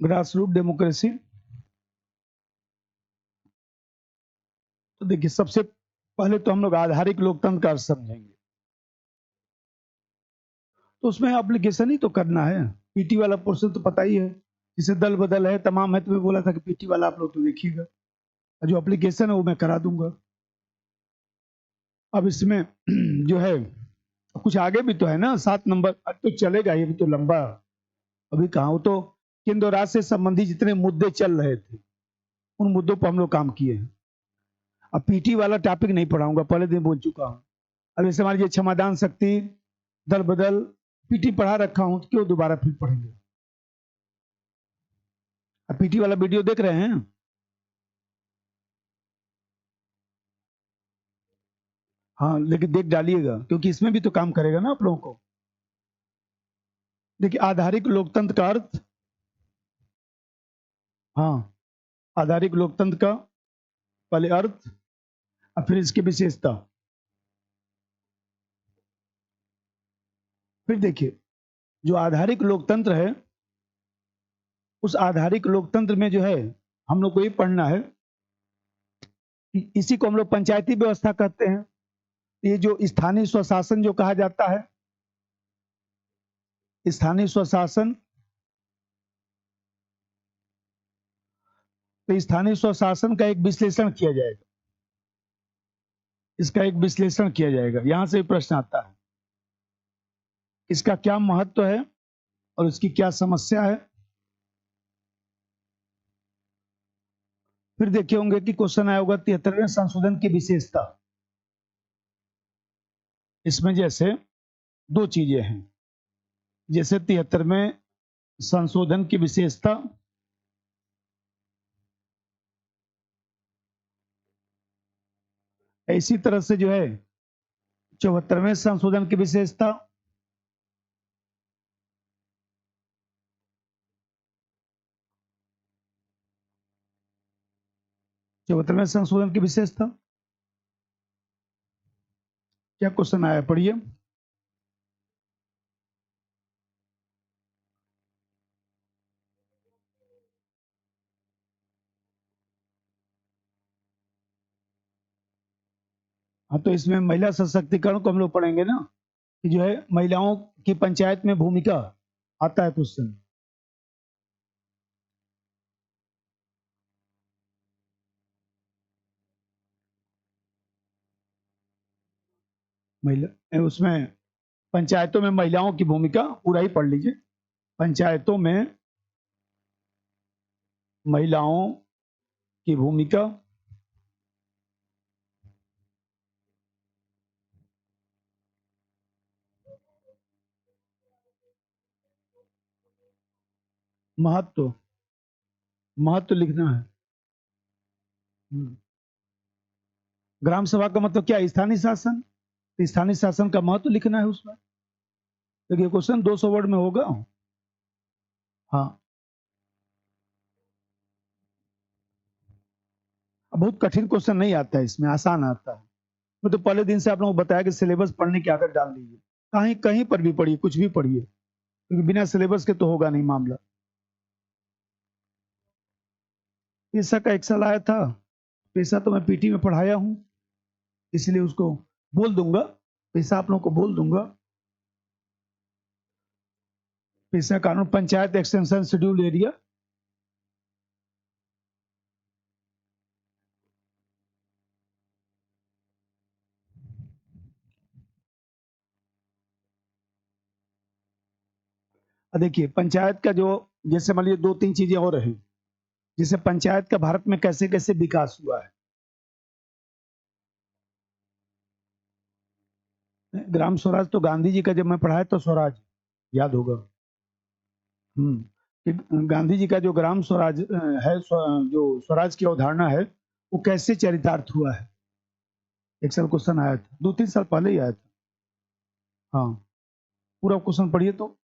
Grass root democracy. तो देखिए, सबसे पहले तो हम लोग आधारिक लोकतंत्र का अर्थ समझेंगे। तो उसमें एप्लीकेशन ही तो करना है। पीटी वाला पोर्शन तो पता ही है, जिसे दल बदल है तमाम है, तुम्हें बोला था कि पीटी वाला आप लोग तो देखिएगा, जो एप्लीकेशन है वो मैं करा दूंगा। अब इसमें जो है कुछ आगे भी तो है ना, 7 नंबर तो चलेगा, ये भी तो लंबा। अभी कहा, वो तो केंद्र और राज्य से संबंधित जितने मुद्दे चल रहे थे उन मुद्दों पर हम लोग काम किए हैं। अब पीटी वाला टॉपिक नहीं पढ़ाऊंगा, पहले दिन बोल चुका हूँ। अब जैसे मान लीजिए क्षमादान शक्ति, दल बदल, पीटी पढ़ा रखा हूं तो क्यों दोबारा फिर पढ़ेंगे। अब पीटी वाला वीडियो देख रहे हैं? हाँ, लेकिन देख डालिएगा, क्योंकि इसमें भी तो काम करेगा ना आप लोगों को। देखिए, आधारिक लोकतंत्र का अर्थ, हाँ, आधारिक लोकतंत्र का पहले अर्थ और फिर इसकी विशेषता। फिर देखिए, जो आधारिक लोकतंत्र है, उस आधारिक लोकतंत्र में जो है हम लोग को ये पढ़ना है कि इसी को हम लोग पंचायती व्यवस्था कहते हैं। ये जो स्थानीय स्वशासन जो कहा जाता है, स्थानीय स्वशासन, तो स्थानीय स्वशासन का एक विश्लेषण किया जाएगा। इसका एक विश्लेषण किया जाएगा, यहां से प्रश्न आता है, इसका क्या महत्व है और इसकी क्या समस्या है। फिर देखे होंगे कि क्वेश्चन आया होगा 73वें संशोधन की विशेषता। इसमें जैसे दो चीजें हैं, जैसे 73वें संशोधन की विशेषता, इसी तरह से जो है 74वें संशोधन की विशेषता, 74वें संशोधन की विशेषता क्या क्वेश्चन आया, पढ़िए। हाँ, तो इसमें महिला सशक्तिकरण को हम लोग पढ़ेंगे ना, कि जो है महिलाओं की पंचायत में भूमिका आता है क्वेश्चन। महिला उसमें पंचायतों में महिलाओं की भूमिका पूरा ही पढ़ लीजिए। पंचायतों में महिलाओं की भूमिका, महत्व, महत्व लिखना है। ग्राम सभा का मतलब क्या, स्थानीय शासन। स्थानीय शासन का महत्व लिखना है उसमें। देखिए, क्वेश्चन 200 वर्ड में होगा। हाँ, बहुत कठिन क्वेश्चन नहीं आता है इसमें, आसान आता है। मैं तो पहले दिन से आप लोगों को बताया कि सिलेबस पढ़ने की आदत डाल दीजिए, कहीं कहीं पर भी पढ़िए, कुछ भी पढ़िए, क्योंकि बिना सिलेबस के तो होगा नहीं मामला। पेशा का एक साल आया था, पेशा तो मैं पीटी में पढ़ाया हूँ, इसलिए उसको बोल दूंगा, पेशा आप लोगों को बोल दूंगा। पेशा कानून, पंचायत एक्सटेंशन शेड्यूल एरिया। देखिए, पंचायत का जो, जैसे मान लीजिए 2-3 चीजें और हैं, जैसे पंचायत का भारत में कैसे कैसे विकास हुआ है। ग्राम स्वराज तो गांधी जी का जब मैं पढ़ाया तो स्वराज याद होगा। कि गांधी जी का जो ग्राम स्वराज है, जो स्वराज की अवधारणा है, वो कैसे चरितार्थ हुआ है। एक साल क्वेश्चन आया था, 2-3 साल पहले ही आया था। हाँ, पूरा क्वेश्चन पढ़िए तो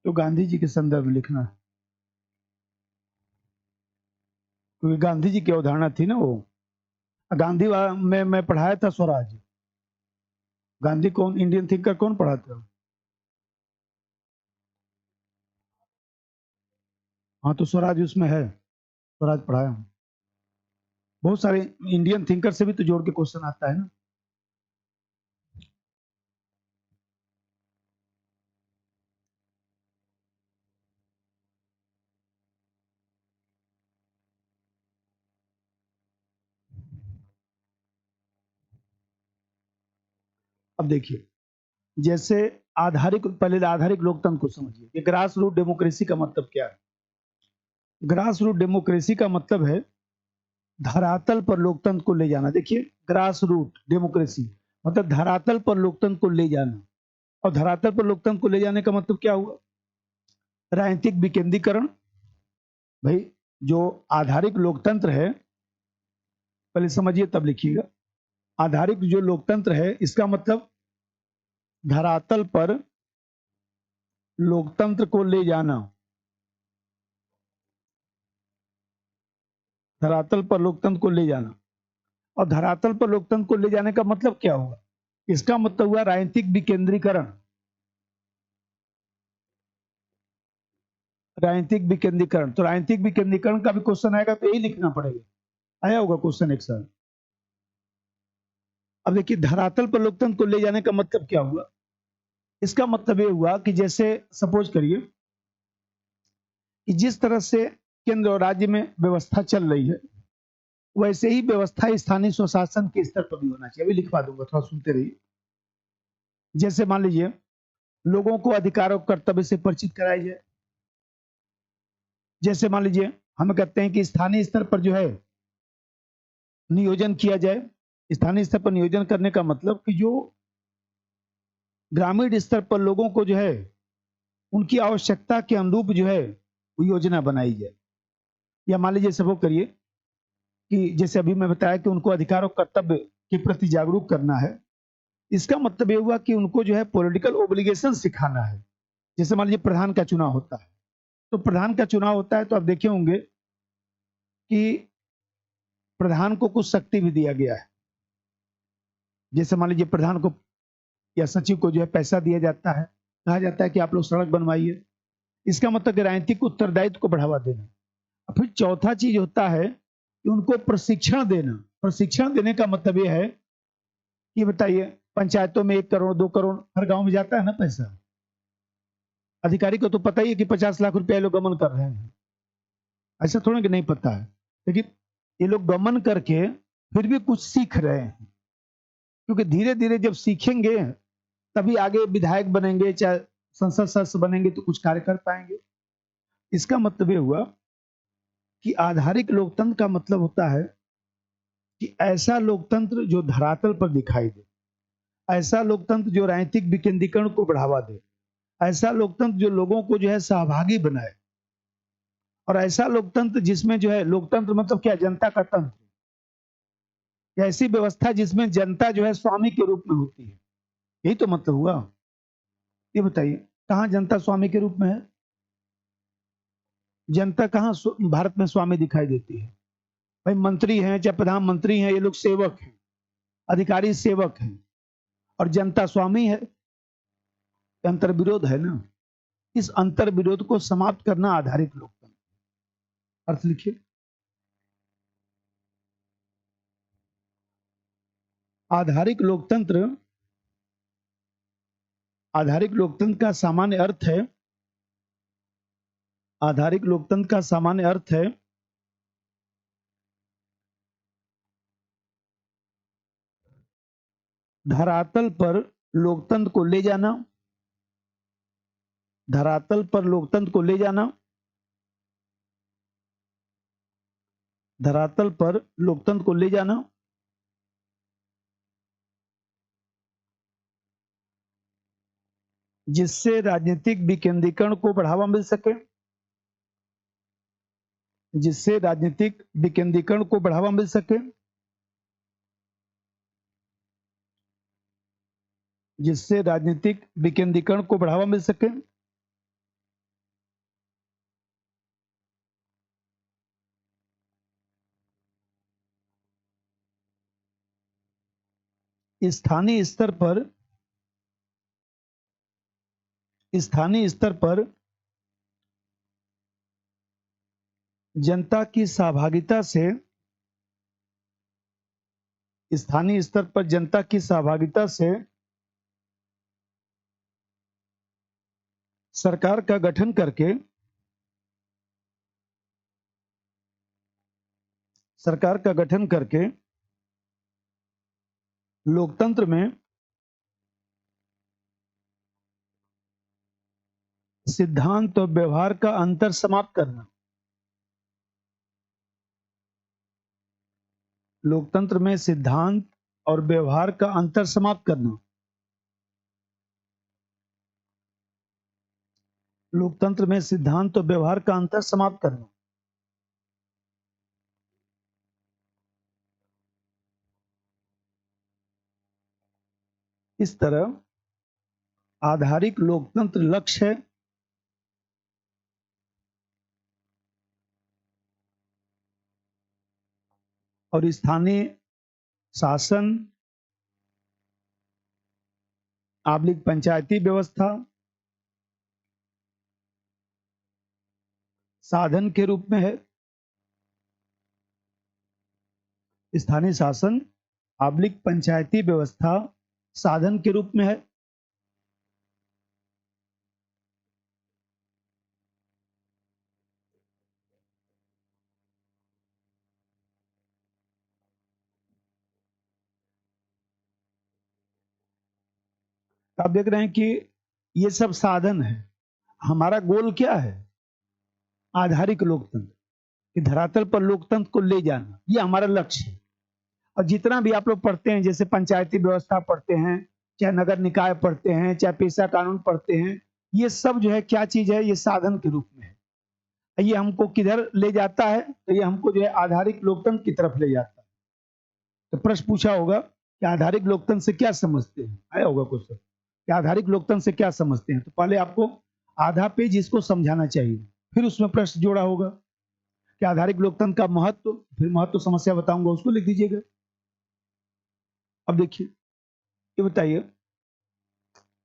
गांधी जी के संदर्भ में लिखना है, क्योंकि गांधी जी की अवधारणा थी ना वो। गांधी में मैं पढ़ाया था स्वराज। गांधी कौन, इंडियन थिंकर कौन पढ़ाते हो? हाँ तो स्वराज उसमें है, स्वराज पढ़ाया हूँ। बहुत सारे इंडियन थिंकर से भी तो जोड़ के क्वेश्चन आता है ना। अब देखिए, जैसे आधारिक, पहले आधारिक लोकतंत्र को समझिए कि ग्रास रूट डेमोक्रेसी का मतलब क्या है। ग्रास रूट डेमोक्रेसी का मतलब है धरातल पर लोकतंत्र को ले जाना। देखिए, ग्रास रूट डेमोक्रेसी मतलब धरातल पर लोकतंत्र को ले जाना। और धरातल पर लोकतंत्र को ले जाने का मतलब क्या हुआ? राजनीतिक विकेंद्रीकरण। भाई, जो आधारिक लोकतंत्र है, पहले समझिए तब लिखिएगा। आधारिक जो लोकतंत्र है, इसका मतलब धरातल पर लोकतंत्र को ले जाना। धरातल पर लोकतंत्र को ले जाना। और धरातल पर लोकतंत्र को ले जाने का मतलब क्या हुआ? इसका मतलब हुआ राजनीतिक विकेंद्रीकरण। राजनीतिक विकेंद्रीकरण, तो राजनीतिक विकेंद्रीकरण का भी क्वेश्चन आएगा तो यही लिखना पड़ेगा। आया होगा क्वेश्चन एक साल। अब देखिए, धरातल पर लोकतंत्र को ले जाने का मतलब क्या हुआ? इसका मतलब ये हुआ कि जैसे सपोज करिए कि जिस तरह से केंद्र और राज्य में व्यवस्था चल रही है, वैसे ही व्यवस्था स्थानीय स्वशासन के स्तर पर भी होना चाहिए। अभी लिखवा दूंगा, थोड़ा सुनते रहिए। जैसे मान लीजिए, लोगों को अधिकार और कर्तव्य से परिचित कराया जाए। जैसे मान लीजिए, हम कहते हैं कि स्थानीय स्तर पर जो है नियोजन किया जाए। स्थानीय स्तर पर नियोजन करने का मतलब कि जो ग्रामीण स्तर पर लोगों को जो है उनकी आवश्यकता के अनुरूप जो है वो योजना बनाई जाए। या मान लीजिए सपोज करिए कि जैसे अभी मैं बताया कि उनको अधिकार और कर्तव्य के प्रति जागरूक करना है। इसका मतलब ये हुआ कि उनको जो है पॉलिटिकल ओब्लिगेशन सिखाना है। जैसे मान लीजिए प्रधान का चुनाव होता है, तो प्रधान का चुनाव होता है तो आप देखे होंगे कि प्रधान को कुछ शक्ति भी दिया गया है। जैसे मान लीजिए प्रधान को या सचिव को जो है पैसा दिया जाता है, कहा जाता है कि आप लोग सड़क बनवाइए। इसका मतलब कि राजनीतिक उत्तरदायित्व को बढ़ावा देना। और फिर चौथा चीज होता है कि उनको प्रशिक्षण देना। प्रशिक्षण देने का मतलब यह है कि बताइए, पंचायतों में 1 करोड़ 2 करोड़ हर गांव में जाता है ना पैसा। अधिकारी को तो पता ही है कि 50 लाख रुपया लोग गमन कर रहे हैं। ऐसा थोड़ा कि नहीं पता है, लेकिन ये लोग गमन करके फिर भी कुछ सीख रहे हैं। क्योंकि धीरे धीरे जब सीखेंगे तभी आगे विधायक बनेंगे, चाहे संसद सदस्य बनेंगे तो कुछ कार्य कर पाएंगे। इसका मतलब ये हुआ कि आधारिक लोकतंत्र का मतलब होता है कि ऐसा लोकतंत्र जो धरातल पर दिखाई दे, ऐसा लोकतंत्र जो राजनीतिक विकेंद्रीकरण को बढ़ावा दे, ऐसा लोकतंत्र जो लोगों को जो है सहभागी बनाए, और ऐसा लोकतंत्र जिसमें जो है, लोकतंत्र मतलब क्या? जनता का तंत्र। ऐसी व्यवस्था जिसमें जनता जो है स्वामी के रूप में होती है। यही तो मतलब हुआ। ये बताइए, कहाँ जनता स्वामी के रूप में है? जनता कहाँ भारत में स्वामी दिखाई देती है? भाई, मंत्री हैं चाहे प्रधानमंत्री हैं, ये लोग सेवक हैं, अधिकारी सेवक हैं, और जनता स्वामी है। अंतर विरोध है ना। इस अंतर विरोध को समाप्त करना आधारिक लोकतंत्र। अर्थ लिखिए। आधारिक लोकतंत्र, आधारिक लोकतंत्र का सामान्य अर्थ है, आधारिक लोकतंत्र का सामान्य अर्थ है धरातल पर लोकतंत्र को ले जाना। धरातल पर लोकतंत्र को ले जाना। धरातल पर लोकतंत्र को ले जाना जिससे राजनीतिक विकेंद्रीकरण को बढ़ावा मिल सके। जिससे राजनीतिक विकेंद्रीकरण को बढ़ावा मिल सके। जिससे राजनीतिक विकेंद्रीकरण को बढ़ावा मिल सके। स्थानीय स्तर पर जनता की सहभागिता से स्थानीय स्तर पर जनता की सहभागिता से सरकार का गठन करके लोकतंत्र में सिद्धांत और व्यवहार का अंतर समाप्त करना। लोकतंत्र में सिद्धांत और व्यवहार का अंतर समाप्त करना। लोकतंत्र में सिद्धांत और व्यवहार का अंतर समाप्त करना। इस तरह आधारिक लोकतंत्र लक्ष्य है और स्थानीय शासन आबलिक पंचायती व्यवस्था साधन के रूप में है। स्थानीय शासन आबलिक पंचायती व्यवस्था साधन के रूप में है। आप देख रहे हैं कि ये सब साधन है। हमारा गोल क्या है? आधारिक लोकतंत्र कि धरातल पर लोकतंत्र को ले जाना, ये हमारा लक्ष्य है। और जितना भी आप लोग पढ़ते हैं, जैसे पंचायती व्यवस्था पढ़ते हैं, चाहे नगर निकाय पढ़ते हैं, चाहे पेशा कानून पढ़ते हैं, ये सब जो है क्या चीज है? ये साधन के रूप में है। ये हमको किधर ले जाता है? तो ये हमको जो है आधारिक लोकतंत्र की तरफ ले जाता है। तो प्रश्न पूछा होगा कि आधारिक लोकतंत्र से क्या समझते हैं? आया होगा क्वेश्चन कि आधारिक लोकतंत्र से क्या समझते हैं। तो पहले आपको आधा पेज इसको समझाना चाहिए, फिर उसमें प्रश्न जोड़ा होगा कि आधारिक लोकतंत्र का महत्व, फिर महत्व समस्या बताऊंगा, उसको लिख दीजिएगा। अब देखिए, ये बताइए,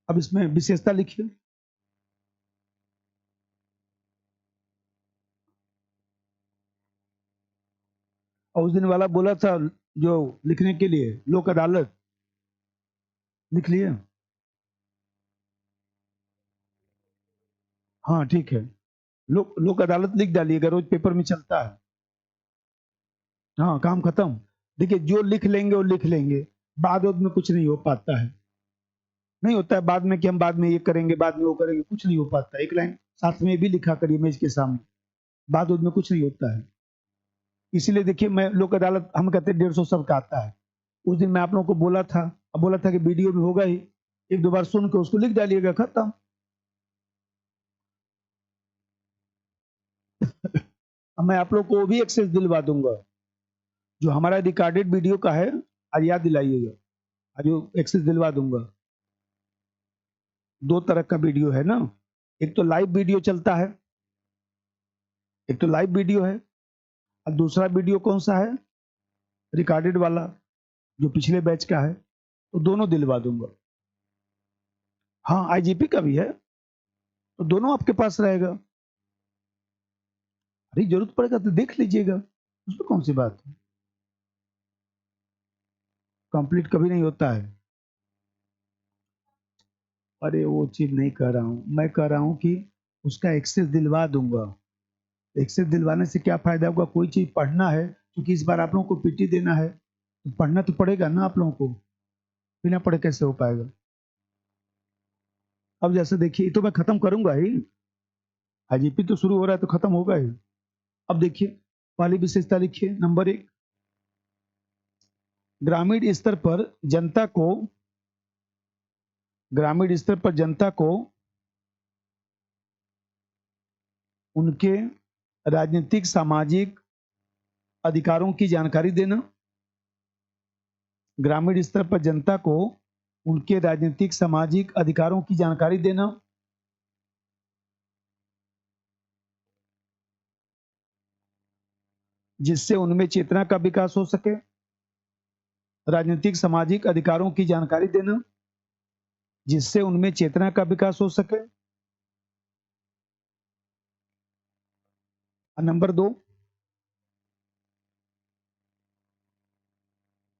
अब इसमें विशेषता लिखिए। और उस दिन वाला बोला था जो लिखने के लिए, लोक अदालत, लिख लिए? हाँ ठीक है, लोक अदालत लिख डालिएगा, रोज पेपर में चलता है। हाँ, काम खत्म। देखिए, जो लिख लेंगे वो लिख लेंगे, बाद में कुछ नहीं हो पाता है। नहीं होता है बाद में कि हम बाद में ये करेंगे, बाद में वो करेंगे, कुछ नहीं हो पाता। एक लाइन साथ में भी लिखा करिए मेज के सामने, बाद में कुछ नहीं होता है। इसीलिए देखिए, मैं लोक अदालत हम कहते हैं 150 शब्द का आता है। उस दिन मैं आप लोगों को बोला था कि वीडियो में होगा ही, एक दो बार सुन के उसको लिख डालिएगा, खत्म। अब मैं आप लोग को वो भी एक्सेस दिलवा दूंगा जो हमारा रिकॉर्डेड वीडियो का है। आज याद दिलाइएगा, आज वो एक्सेस दिलवा दूंगा। दो तरह का वीडियो है ना, एक तो लाइव वीडियो चलता है, एक तो लाइव वीडियो है, और दूसरा वीडियो कौन सा है? रिकॉर्डेड वाला, जो पिछले बैच का है। तो दोनों दिलवा दूंगा। हाँ, आईजीपी का भी है, तो दोनों आपके पास रहेगा। अरे जरूरत पड़ेगा तो देख लीजिएगा, उसमें कौन सी बात है। कंप्लीट कभी नहीं होता है। अरे वो चीज नहीं कह रहा हूँ, मैं कह रहा हूँ कि उसका एक्सेस दिलवा दूंगा। एक्सेस दिलवाने से क्या फायदा होगा? कोई चीज पढ़ना है, क्योंकि इस बार आप लोगों को पीटी देना है, तो पढ़ना तो पड़ेगा ना आप लोगों को, बिना पढ़े कैसे हो पाएगा? अब जैसे देखिए, ये तो मैं खत्म करूंगा ही, आईजीपी तो शुरू हो रहा है तो खत्म होगा ही। अब देखिए, पहली विशेषता लिखिए, नंबर 1, ग्रामीण स्तर पर जनता को ग्रामीण स्तर पर जनता को उनके राजनीतिक सामाजिक अधिकारों की जानकारी देना। ग्रामीण स्तर पर जनता को उनके राजनीतिक सामाजिक अधिकारों की जानकारी देना। जिससे उनमें चेतना का विकास हो सके। राजनीतिक सामाजिक अधिकारों की जानकारी देना जिससे उनमें चेतना का विकास हो सके। नंबर 2,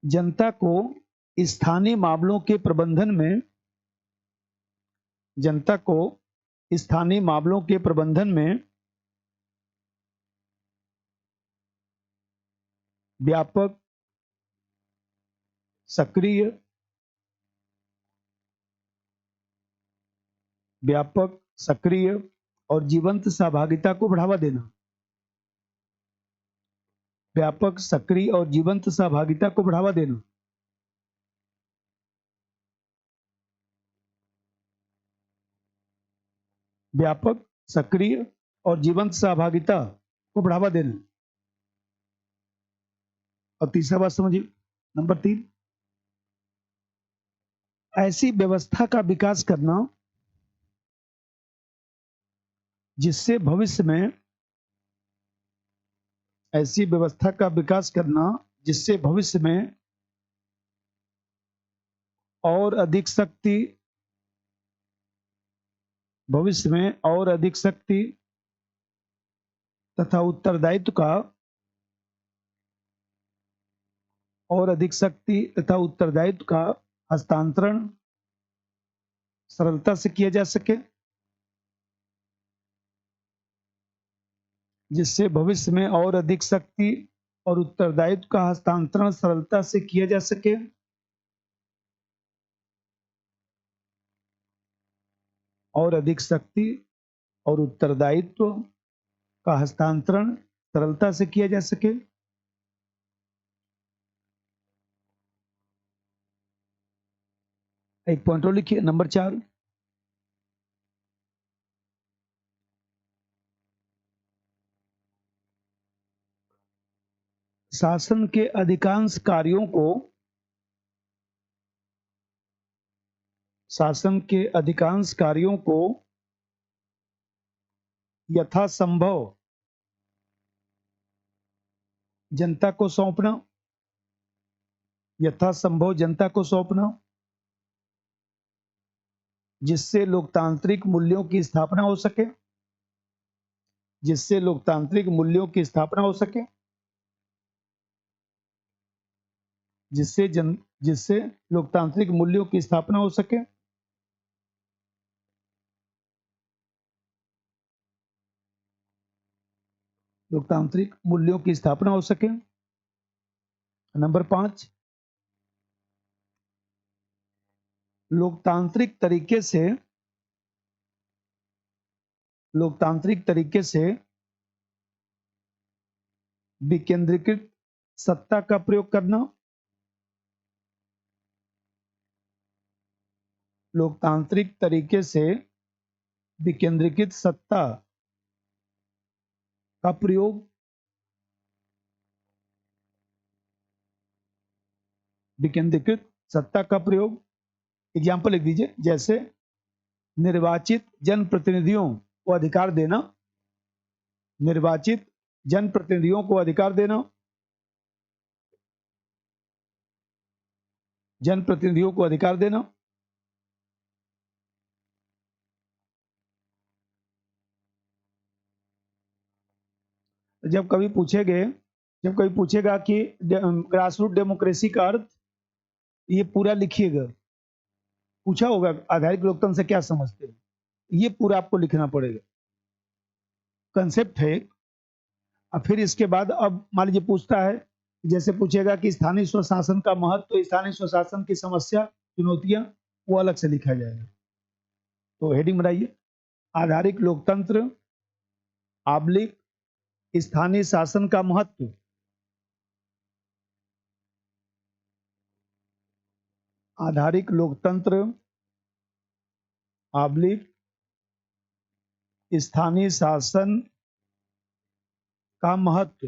जनता को स्थानीय मामलों के प्रबंधन में जनता को स्थानीय मामलों के प्रबंधन में व्यापक, सक्रिय और जीवंत सहभागिता को बढ़ावा देना। व्यापक, सक्रिय और जीवंत सहभागिता को बढ़ावा देना। व्यापक, सक्रिय और जीवंत सहभागिता को बढ़ावा देना। और तीसरा बात समझिए, नंबर 3, ऐसी व्यवस्था का विकास करना जिससे भविष्य में ऐसी व्यवस्था का विकास करना जिससे भविष्य में और अधिक शक्ति तथा उत्तरदायित्व का हस्तांतरण सरलता से किया जा सके। जिससे भविष्य में और अधिक शक्ति और उत्तरदायित्व का हस्तांतरण सरलता से किया जा सके। और अधिक शक्ति और उत्तरदायित्व का हस्तांतरण सरलता से किया जा सके। एक पॉइंट और लिखिए, नंबर 4, शासन के अधिकांश कार्यों को यथासंभव जनता को सौंपना जिससे लोकतांत्रिक मूल्यों की स्थापना हो सके। जिससे लोकतांत्रिक मूल्यों की स्थापना हो सके। जिससे लोकतांत्रिक मूल्यों की स्थापना हो सके। लोकतांत्रिक मूल्यों की स्थापना हो सके। नंबर 5, लोकतांत्रिक तरीके से विकेंद्रीकृत सत्ता का प्रयोग करना। लोकतांत्रिक तरीके से विकेंद्रीकृत सत्ता का प्रयोग। विकेंद्रीकृत सत्ता का प्रयोग। एग्जाम्पल लिख दीजिए, जैसे निर्वाचित जनप्रतिनिधियों को अधिकार देना। निर्वाचित जनप्रतिनिधियों को अधिकार देना। जनप्रतिनिधियों को अधिकार देना। जब कभी पूछेगा कि ग्रास रूट डेमोक्रेसी का अर्थ, ये पूरा लिखिएगा। पूछा होगा आधारिक लोकतंत्र से क्या समझते हैं, ये पूरा आपको लिखना पड़ेगा। कंसेप्ट है। और फिर इसके बाद अब मान लीजिए पूछता है, जैसे पूछेगा कि स्थानीय स्वशासन का महत्व, तो स्थानीय स्वशासन की समस्या, चुनौतियां, वो अलग से लिखा जाएगा। तो हेडिंग बनाइए, आधारिक लोकतंत्र आबलिक स्थानीय शासन का महत्व। आधारिक लोकतंत्र आबलिक स्थानीय शासन का महत्व।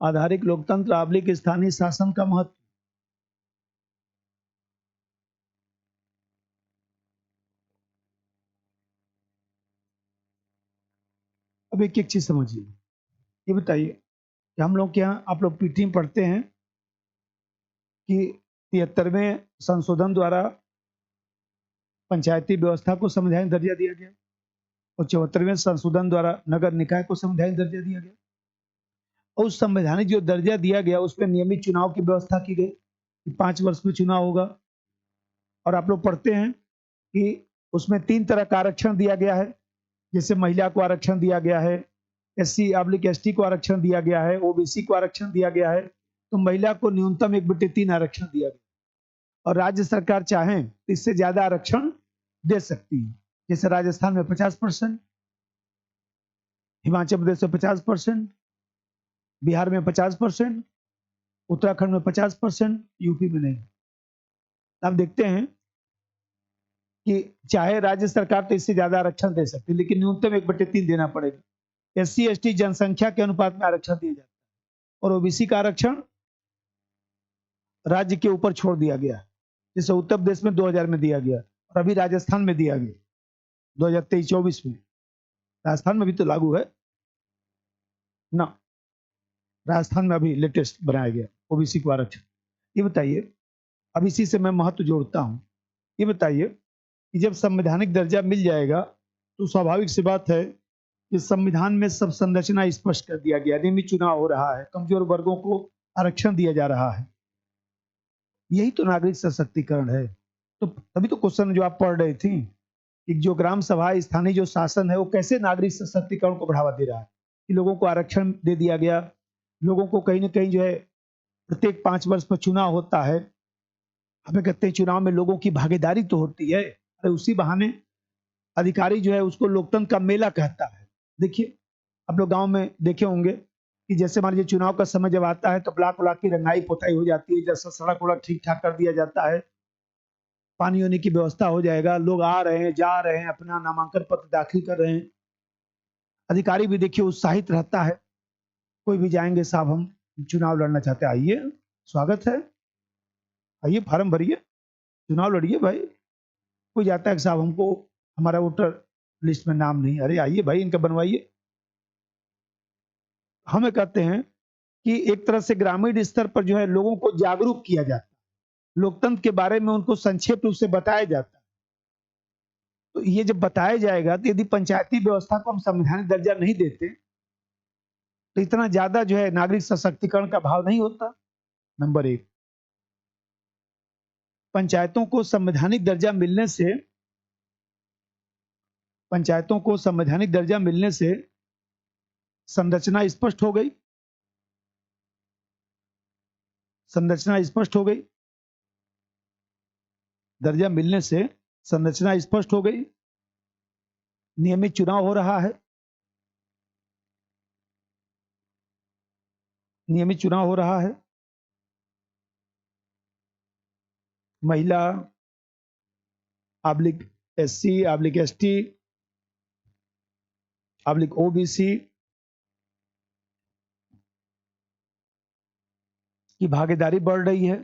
आधारिक लोकतंत्र आबलिक स्थानीय शासन का महत्व। अब एक एक चीज समझिए। ये बताइए कि हम लोग के यहाँ आप लोग पीटी में पढ़ते हैं कि 73वें संशोधन द्वारा पंचायती व्यवस्था को संवैधानिक दर्जा दिया गया और 74वें संशोधन द्वारा नगर निकाय को संवैधानिक दर्जा दिया गया। और उस संवैधानिक जो दर्जा दिया गया उसमें नियमित चुनाव की व्यवस्था की गई कि 5 वर्ष में चुनाव होगा। और आप लोग पढ़ते हैं कि उसमें 3 तरह का आरक्षण दिया गया है, जैसे महिला को आरक्षण दिया गया है, SC/ST को आरक्षण दिया गया है, OBC को आरक्षण दिया गया है। तो महिला को न्यूनतम 1/3 आरक्षण दिया गया और राज्य सरकार चाहें तो इससे ज्यादा आरक्षण दे सकती है। जैसे राजस्थान में 50%, हिमाचल प्रदेश में 50%, बिहार में 50%, उत्तराखंड में 50%, यूपी में नहीं। आप देखते हैं कि चाहे राज्य सरकार तो इससे ज्यादा आरक्षण दे सकती है, लेकिन न्यूनतम 1/3 देना पड़ेगा। SC/ST जनसंख्या के अनुपात में आरक्षण दिया जाता है और OBC का आरक्षण राज्य के ऊपर छोड़ दिया गया, जैसे उत्तर प्रदेश में 2000 में दिया गया और अभी राजस्थान में दिया गया 2023-24 में। राजस्थान में भी तो लागू है ना, राजस्थान में अभी लेटेस्ट बनाया गया OBC को आरक्षण। ये बताइए, अब इसी से मैं महत्व जोड़ता हूं, ये बताइए कि जब संवैधानिक दर्जा मिल जाएगा तो स्वाभाविक सी बात है कि संविधान में सब संरचना स्पष्ट कर दिया गया, नियमित चुनाव हो रहा है, कमजोर वर्गों को आरक्षण दिया जा रहा है। यही तो नागरिक सशक्तिकरण है। तो तभी तो क्वेश्चन जो आप पढ़ रहे थी कि जो ग्राम सभा स्थानीय जो शासन है वो कैसे नागरिक सशक्तिकरण को बढ़ावा दे रहा है, कि लोगों को आरक्षण दे दिया गया, लोगों को कहीं ना कहीं जो है प्रत्येक 5 वर्ष पर चुनाव होता है। हमें कहते हैं चुनाव में लोगों की भागीदारी तो होती है, अरे उसी बहाने अधिकारी जो है उसको लोकतंत्र का मेला कहता है। देखिए आप लोग गांव में देखे होंगे कि जैसे मान लीजिए चुनाव का समय जब आता है तो ब्लॉक व्लाक की रंगाई पुताई हो जाती है, जैसा सड़क वड़क ठीक ठाक कर दिया जाता है, पानी होने की व्यवस्था हो जाएगा, लोग आ रहे हैं जा रहे हैं, अपना नामांकन पत्र दाखिल कर रहे हैं। अधिकारी भी देखिए उत्साहित रहता है, कोई भी जाएंगे साहब हम चुनाव लड़ना चाहते हैं, आइए स्वागत है, आइए फार्म भरिए, चुनाव लड़िए भाई। कोई जाता है कि साहब हमको हमारा वोटर लिस्ट में नाम नहीं, अरे आइए भाई इनका बनवाइए। हमें कहते हैं कि एक तरह से ग्रामीण स्तर पर जो है लोगों को जागरूक किया जाता है, लोकतंत्र के बारे में उनको संक्षेप रूप से बताया जाता है। तो ये जब बताया जाएगा तो यदि पंचायती व्यवस्था को हम संवैधानिक दर्जा नहीं देते तो इतना ज्यादा जो है नागरिक सशक्तिकरण का भाव नहीं होता। नंबर 1, पंचायतों को संवैधानिक दर्जा मिलने से, पंचायतों को संवैधानिक दर्जा मिलने से संरचना स्पष्ट हो गई, संरचना स्पष्ट हो गई, दर्जा मिलने से संरचना स्पष्ट हो गई, नियमित चुनाव हो रहा है, नियमित चुनाव हो रहा है, महिला /SC/ST /OBC की भागीदारी बढ़ रही है,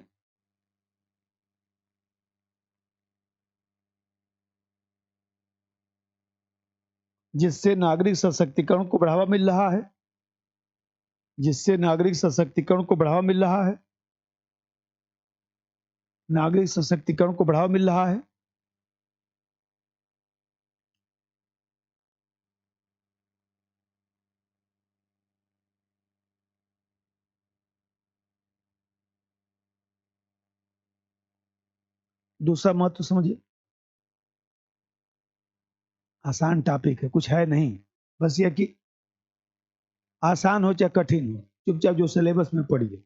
जिससे नागरिक सशक्तिकरण को बढ़ावा मिल रहा है, जिससे नागरिक सशक्तिकरण को बढ़ावा मिल रहा है, नागरिक सशक्तिकरण को बढ़ावा मिल रहा है। दूसरा महत्व समझिए, आसान टॉपिक है, कुछ है नहीं, बस ये कि आसान हो चाहे कठिन हो, चुपचाप जो सिलेबस में पढ़िए।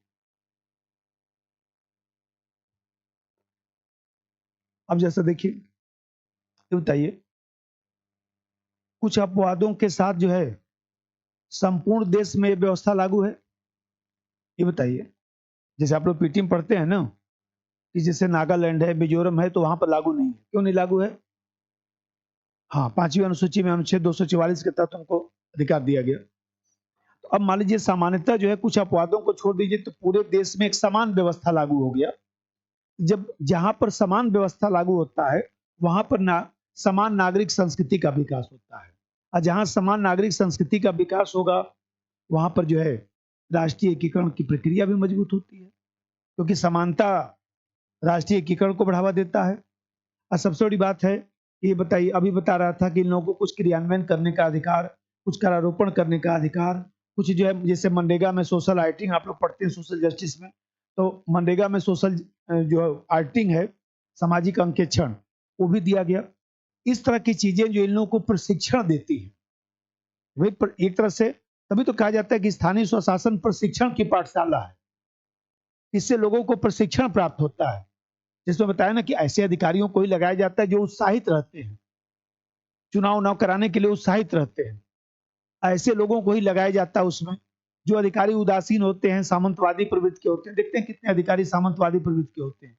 अब जैसा देखिए, ये बताइए, कुछ अपवादों के साथ जो है संपूर्ण देश में ये व्यवस्था लागू है। ये बताइए, जैसे आप लोग पीटी में पढ़ते हैं ना कि जैसे नागालैंड है, मिजोरम है, तो वहां पर लागू नहीं है। क्यों नहीं लागू है? हाँ, 5वीं अनुसूची में अनुच्छेद 244 के तहत उनको अधिकार दिया गया। तो अब मान लीजिए सामान्यतः जो है कुछ अपवादों को छोड़ दीजिए तो पूरे देश में एक समान व्यवस्था लागू हो गया। जब जहां पर समान व्यवस्था लागू होता है वहां पर समान नागरिक संस्कृति का विकास होता है, और जहां समान नागरिक संस्कृति का विकास होगा वहां पर जो है राष्ट्रीय एकीकरण की प्रक्रिया भी मजबूत होती है, क्योंकि समानता राष्ट्रीय एकीकरण को बढ़ावा देता है। और सबसे बड़ी बात है, ये बताइए, अभी बता रहा था कि इन लोगों को कुछ क्रियान्वयन करने का अधिकार, कुछ करारोपण करने का अधिकार, कुछ जो है जैसे मनरेगा में सोशल ऑडिटिंग आप लोग पढ़ते हैं सोशल जस्टिस में, तो मनरेगा में सोशल जो ऑडिटिंग है, सामाजिक अंकेक्षण, वो भी दिया गया। इस तरह की चीजें जो इन लोगों को प्रशिक्षण देती है, वही एक तरह से तभी तो कहा जाता है कि स्थानीय स्वशासन प्रशिक्षण की पाठशाला है। इससे लोगों को प्रशिक्षण प्राप्त होता है, जिसमें बताया ना कि ऐसे अधिकारियों को ही लगाया जाता है जो उत्साहित रहते हैं, चुनाव उनाव कराने के लिए उत्साहित रहते हैं। ऐसे लोगों को ही लगाया जाता है उसमें। जो अधिकारी उदासीन होते हैं, सामंतवादी प्रवृत्ति के होते हैं, देखते हैं कितने अधिकारी सामंतवादी प्रवृत्ति के होते हैं।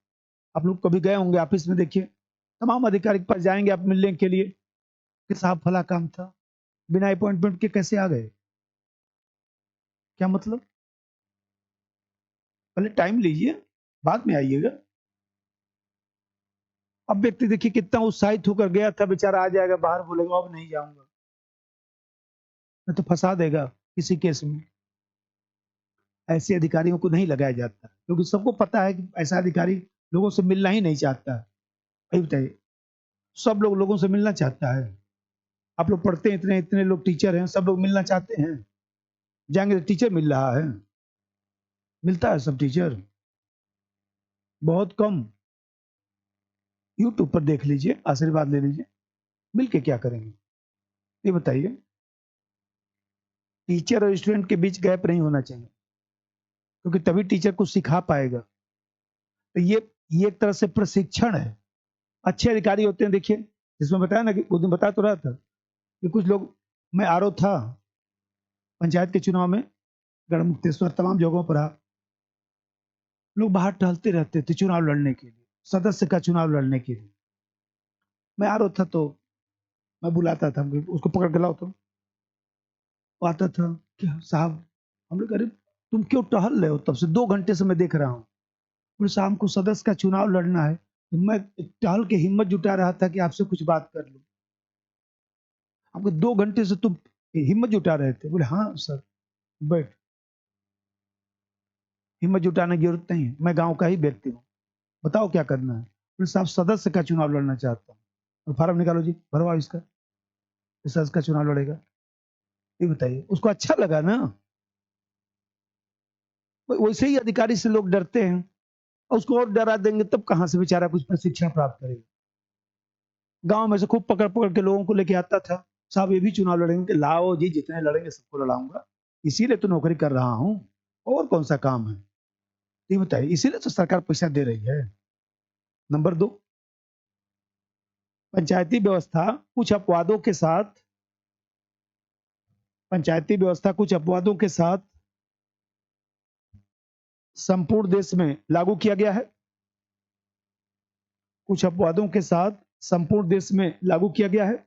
आप लोग कभी गए होंगे ऑफिस में, देखिए तमाम अधिकारी के पास जाएंगे आप मिलने के लिए कि साहब फला काम था, बिना अपॉइंटमेंट के कैसे आ गए? क्या मतलब? पहले टाइम लीजिए, बाद में आइएगा। अब व्यक्ति देखिए कितना उत्साहित होकर गया था, बेचारा आ जाएगा बाहर, बोलेगा अब नहीं जाऊंगा, मैं तो फंसा देगा किसी केस में। ऐसे अधिकारियों को नहीं लगाया जाता, क्योंकि सबको पता है कि ऐसा अधिकारी लोगों से मिलना ही नहीं चाहता है। वही बताइए, सब लोग लोगों से मिलना चाहता है। आप लोग पढ़ते हैं, इतने इतने लोग टीचर हैं, सब लोग मिलना चाहते हैं। जाएंगे तो टीचर मिल रहा है? मिलता है सब टीचर? बहुत कम। यूट्यूब पर देख लीजिए, आशीर्वाद ले लीजिए, मिल के क्या करेंगे? ये बताइए। टीचर और स्टूडेंट के बीच गैप नहीं होना चाहिए, क्योंकि तभी टीचर कुछ सिखा पाएगा। तो ये एक तरह से प्रशिक्षण है। अच्छे अधिकारी होते हैं, देखिए जिसमें बताया ना कि उस दिन बता तो रहा था कि कुछ लोग, मैं आरओ था पंचायत के चुनाव में, गढ़मुक्तेश्वर तमाम जगहों पर लोग बाहर टहलते रहते थे चुनाव लड़ने के लिए, सदस्य का चुनाव लड़ने के लिए। मैं आरओ था तो मैं बुलाता था, उसको पकड़ के लाओ, तो वो आता था, क्या साहब, हम लोग, अरे तुम क्यों टहल रहे हो, तब से 2 घंटे से मैं देख रहा हूँ। बोले शाम को सदस्य का चुनाव लड़ना है, तो मैं टहल के हिम्मत जुटा रहा था कि आपसे कुछ बात कर लूं। आपको 2 घंटे से तुम हिम्मत जुटा रहे थे? बोले हाँ सर। बैठ, हिम्मत जुटाने की जरूरत नहीं है, मैं गांव का ही व्यक्ति हूँ, बताओ क्या करना है? बोले साहब सदस्य का चुनाव लड़ना चाहता हूँ। और फार्म निकालो जी, भरवाओ इसका, इस सदस्य का चुनाव लड़ेगा। ये बताइए, उसको अच्छा लगा ना? वैसे ही अधिकारी से लोग डरते हैं, और उसको और डरा देंगे तब कहां से बेचारा कुछ प्रशिक्षण प्राप्त करेगा। गांव में से खूब पकड़ पकड़ के लोगों को लेके आता था, साहब ये भी चुनाव लड़ेंगे? लाओ जी, जितने लड़ेंगे सबको लड़ाऊंगा, इसीलिए तो नौकरी कर रहा हूं, और कौन सा काम है? ये बताइए, इसीलिए तो सरकार पैसा दे रही है। नंबर 2, पंचायती व्यवस्था कुछ अपवादों के साथ, पंचायती व्यवस्था कुछ अपवादों के साथ संपूर्ण देश में लागू किया गया है। कुछ अपवादों के साथ संपूर्ण देश में लागू किया गया है,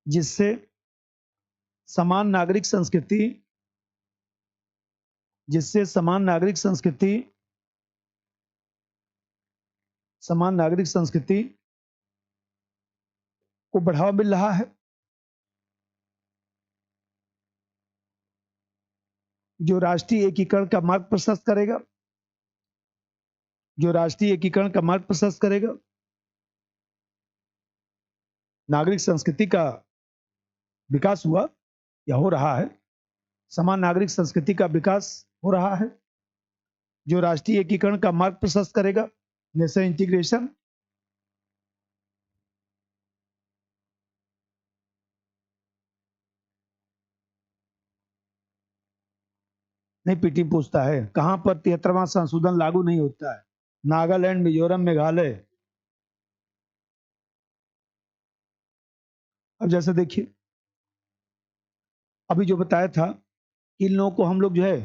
जिससे समान नागरिक संस्कृति, जिससे समान नागरिक संस्कृति को बढ़ावा मिल रहा है, जो राष्ट्रीय एकीकरण का मार्ग प्रशस्त करेगा, जो राष्ट्रीय एकीकरण का मार्ग प्रशस्त करेगा। नागरिक संस्कृति का विकास हुआ या हो रहा है, समान नागरिक संस्कृति का विकास हो रहा है, जो राष्ट्रीय एकीकरण का मार्ग प्रशस्त करेगा, नेशनल इंटीग्रेशन। नहीं, पीटी पूछता है कहां पर 73वां संशोधन लागू नहीं होता है? नागालैंड, मिजोरम, मेघालय। अब जैसे देखिए, अभी जो बताया था कि इन लोगों को हम लोग जो है,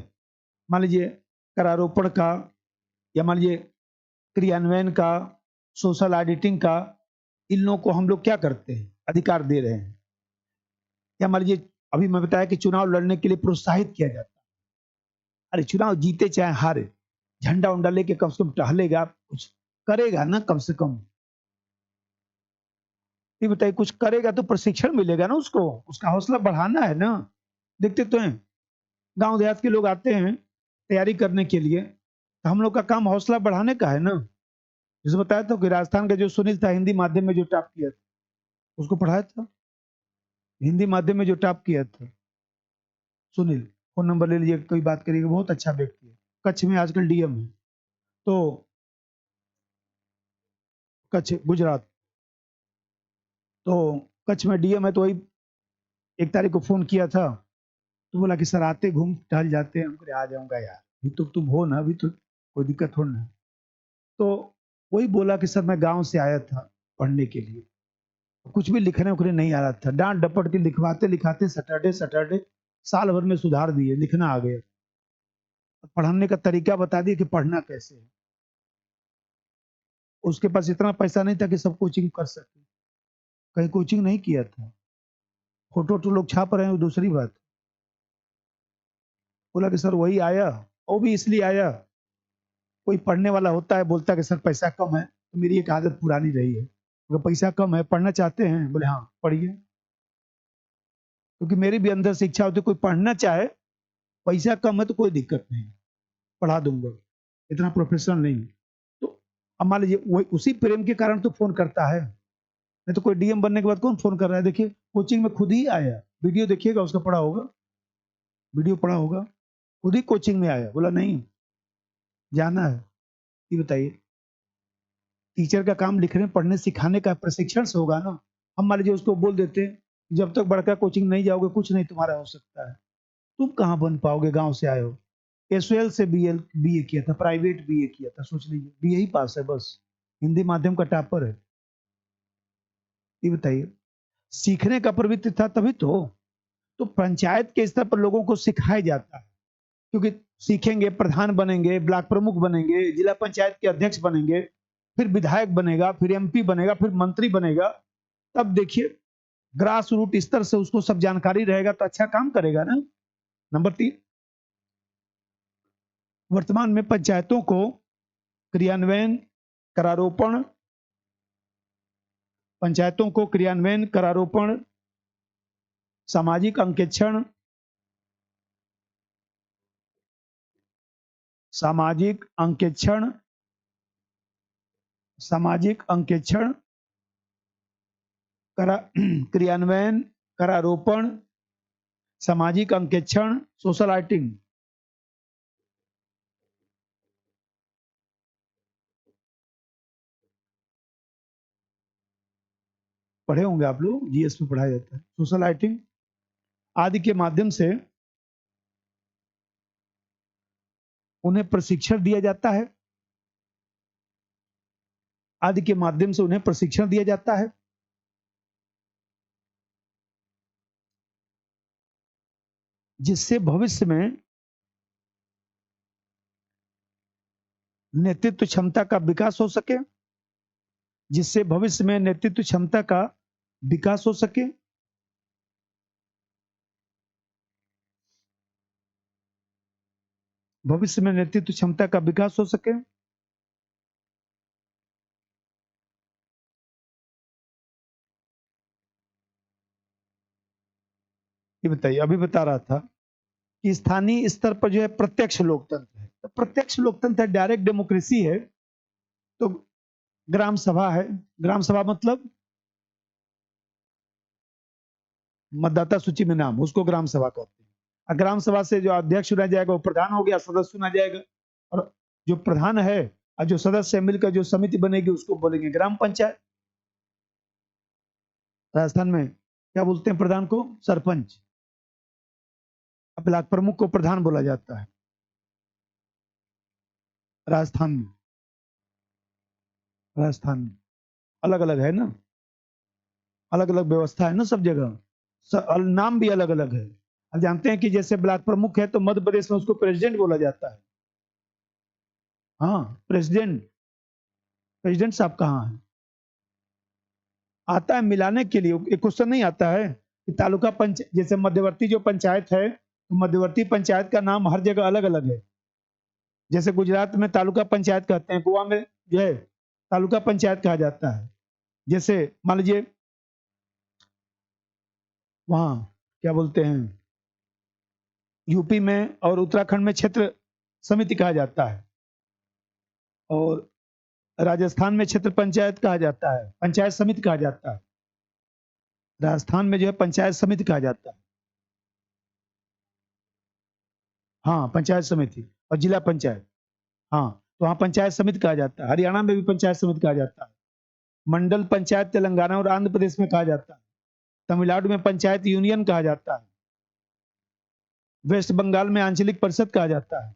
मान लीजिए करारोपण का, या मान लीजिए क्रियान्वयन का, सोशल ऑडिटिंग का, इन लोगों को हम लोग क्या करते हैं, अधिकार दे रहे हैं। या मान लीजिए अभी मैं बताया कि चुनाव लड़ने के लिए प्रोत्साहित किया जाता है। अरे चुनाव जीते चाहे हारे, झंडा उंडा लेके कम से कम टहलेगा, कुछ करेगा ना कम से कम। ये बताइए, कुछ करेगा तो प्रशिक्षण मिलेगा ना उसको, उसका हौसला बढ़ाना है ना। देखते तो हैं, गांव देहात के लोग आते हैं तैयारी करने के लिए, तो हम लोग का काम हौसला बढ़ाने का है ना। जैसे बताया था कि राजस्थान का जो सुनील था, हिंदी माध्यम में जो टॉप किया था, उसको पढ़ाया था, हिंदी माध्यम में जो टॉप किया था सुनील, फोन नंबर ले लीजिए, कोई बात करिएगा, बहुत अच्छा व्यक्ति है, कच्छ में आजकल डीएम है। तो कच्छ गुजरात, तो कच्छ में डीएम है, तो वही 1 तारीख को फोन किया था, तो बोला कि सर आते घूम टहल जाते हैं, हम कहे आ जाऊंगा यार, अभी तो तुम हो ना, अभी तो कोई दिक्कत हो ना। तो वही बोला कि सर मैं गांव से आया था पढ़ने के लिए, कुछ भी लिखने उखने नहीं आ रहा था, डांट डपट के लिखवाते लिखाते सैटरडे सैटरडे साल भर में सुधार दिए, लिखना आ गया, पढ़ाने का तरीका बता दिए कि पढ़ना कैसे है। उसके पास इतना पैसा नहीं था कि सब कोचिंग कर सके, कहीं कोचिंग नहीं किया था, फोटो वोटो लोग छाप रहे हैं वो दूसरी बात। बोला कि सर वही आया, वो भी इसलिए आया, कोई पढ़ने वाला होता है बोलता है कि सर पैसा कम है, तो मेरी एक आदत पुरानी रही है, अगर पैसा कम है पढ़ना चाहते हैं, बोले हाँ पढ़िए, क्योंकि मेरी भी अंदर से इच्छा होती है कोई पढ़ना चाहे, पैसा कम है तो कोई दिक्कत नहीं, पढ़ा दूंगा, इतना प्रोफेशनल नहीं। तो अब मान लीजिए वो उसी प्रेम के कारण तो फोन करता है, नहीं तो कोई डीएम बनने के बाद कौन फोन कर रहा है। देखिए कोचिंग में खुद ही आया, वीडियो देखिएगा, उसका पढ़ा होगा, वीडियो पढ़ा होगा, खुद ही कोचिंग में आया, बोला नहीं जाना है। ये बताइए, टीचर का काम लिखने पढ़ने सिखाने का प्रशिक्षण से होगा ना। हम मान लीजिए उसको बोल देते हैं जब तक बड़का कोचिंग नहीं जाओगे कुछ नहीं तुम्हारा हो सकता है, तुम कहाँ बन पाओगे, गांव से आए हो, एसओएल से बीए किया था, प्राइवेट बीए किया था, सोच लीजिए बीए ही पास है बस, हिंदी माध्यम का टॉपर है। ये बताइए, सीखने का प्रवृत्ति था तभी तो पंचायत के स्तर पर लोगों को सिखाया जाता है, क्योंकि सीखेंगे प्रधान बनेंगे, ब्लॉक प्रमुख बनेंगे, जिला पंचायत के अध्यक्ष बनेंगे, फिर विधायक बनेगा, फिर एमपी बनेगा, फिर मंत्री बनेगा, तब देखिए ग्रास रूट स्तर से उसको सब जानकारी रहेगा तो अच्छा काम करेगा ना। नंबर 3, वर्तमान में पंचायतों को क्रियान्वयन करारोपण, पंचायतों को क्रियान्वयन करारोपण, सामाजिक अंकेक्षण, सामाजिक अंकेक्षण, सामाजिक अंकेक्षण करा क्रियान्वयन करारोपण, सामाजिक अंकेक्षण, सोशल आइटिंग, पढ़े होंगे आप लोग, जीएस में पढ़ाया जाता है, सोशल आइटिंग आदि के माध्यम से उन्हें प्रशिक्षण दिया जाता है, आदि के माध्यम से उन्हें प्रशिक्षण दिया जाता है, जिससे भविष्य में नेतृत्व क्षमता का विकास हो सके, जिससे भविष्य में नेतृत्व क्षमता का विकास हो सके, भविष्य में नेतृत्व क्षमता का विकास हो सके। ये बताइए, अभी बता रहा था कि स्थानीय स्तर पर जो है प्रत्यक्ष लोकतंत्र है, तो प्रत्यक्ष लोकतंत्र है, डायरेक्ट डेमोक्रेसी है, तो ग्राम सभा है, ग्राम सभा मतलब मतदाता सूची में नाम, उसको ग्राम सभा कहते हैं। और ग्राम सभा से जो अध्यक्ष चुना जाएगा वो प्रधान हो गया, सदस्य चुना जाएगा, और जो प्रधान है और जो सदस्य मिलकर जो समिति बनेगी उसको बोलेंगे ग्राम पंचायत। राजस्थान में क्या बोलते हैं प्रधान को, सरपंच, ब्लॉक प्रमुख को प्रधान बोला जाता है राजस्थान में। राजस्थान में अलग अलग है ना, अलग अलग व्यवस्था है ना सब जगह, नाम भी अलग अलग है। अब जानते हैं कि जैसे ब्लॉक प्रमुख है तो मध्य प्रदेश में उसको प्रेसिडेंट बोला जाता है। हाँ प्रेसिडेंट, प्रेसिडेंट साहब कहाँ है, आता है मिलाने के लिए, एक क्वेश्चन नहीं आता है कि तालुका पंचायत, जैसे मध्यवर्ती जो पंचायत है तो मध्यवर्ती पंचायत का नाम हर जगह अलग अलग है, जैसे गुजरात में तालुका पंचायत कहते हैं, गोवा में जो है तालुका पंचायत कहा जाता है। जैसे मान लीजिए वहाँ क्या बोलते हैं, यूपी में और उत्तराखंड में क्षेत्र समिति कहा जाता है, और राजस्थान में क्षेत्र पंचायत कहा जाता है, पंचायत समिति कहा जाता है। राजस्थान में जो है पंचायत समिति कहा जाता है। हाँ, पंचायत समिति और जिला पंचायत। हाँ, तो वहाँ पंचायत समिति कहा जाता है। हरियाणा में भी पंचायत समिति कहा जाता है। मंडल पंचायत तेलंगाना और आंध्र प्रदेश में कहा जाता है। तमिलनाडु में पंचायत यूनियन कहा जाता है। वेस्ट बंगाल में आंचलिक परिषद कहा जाता है।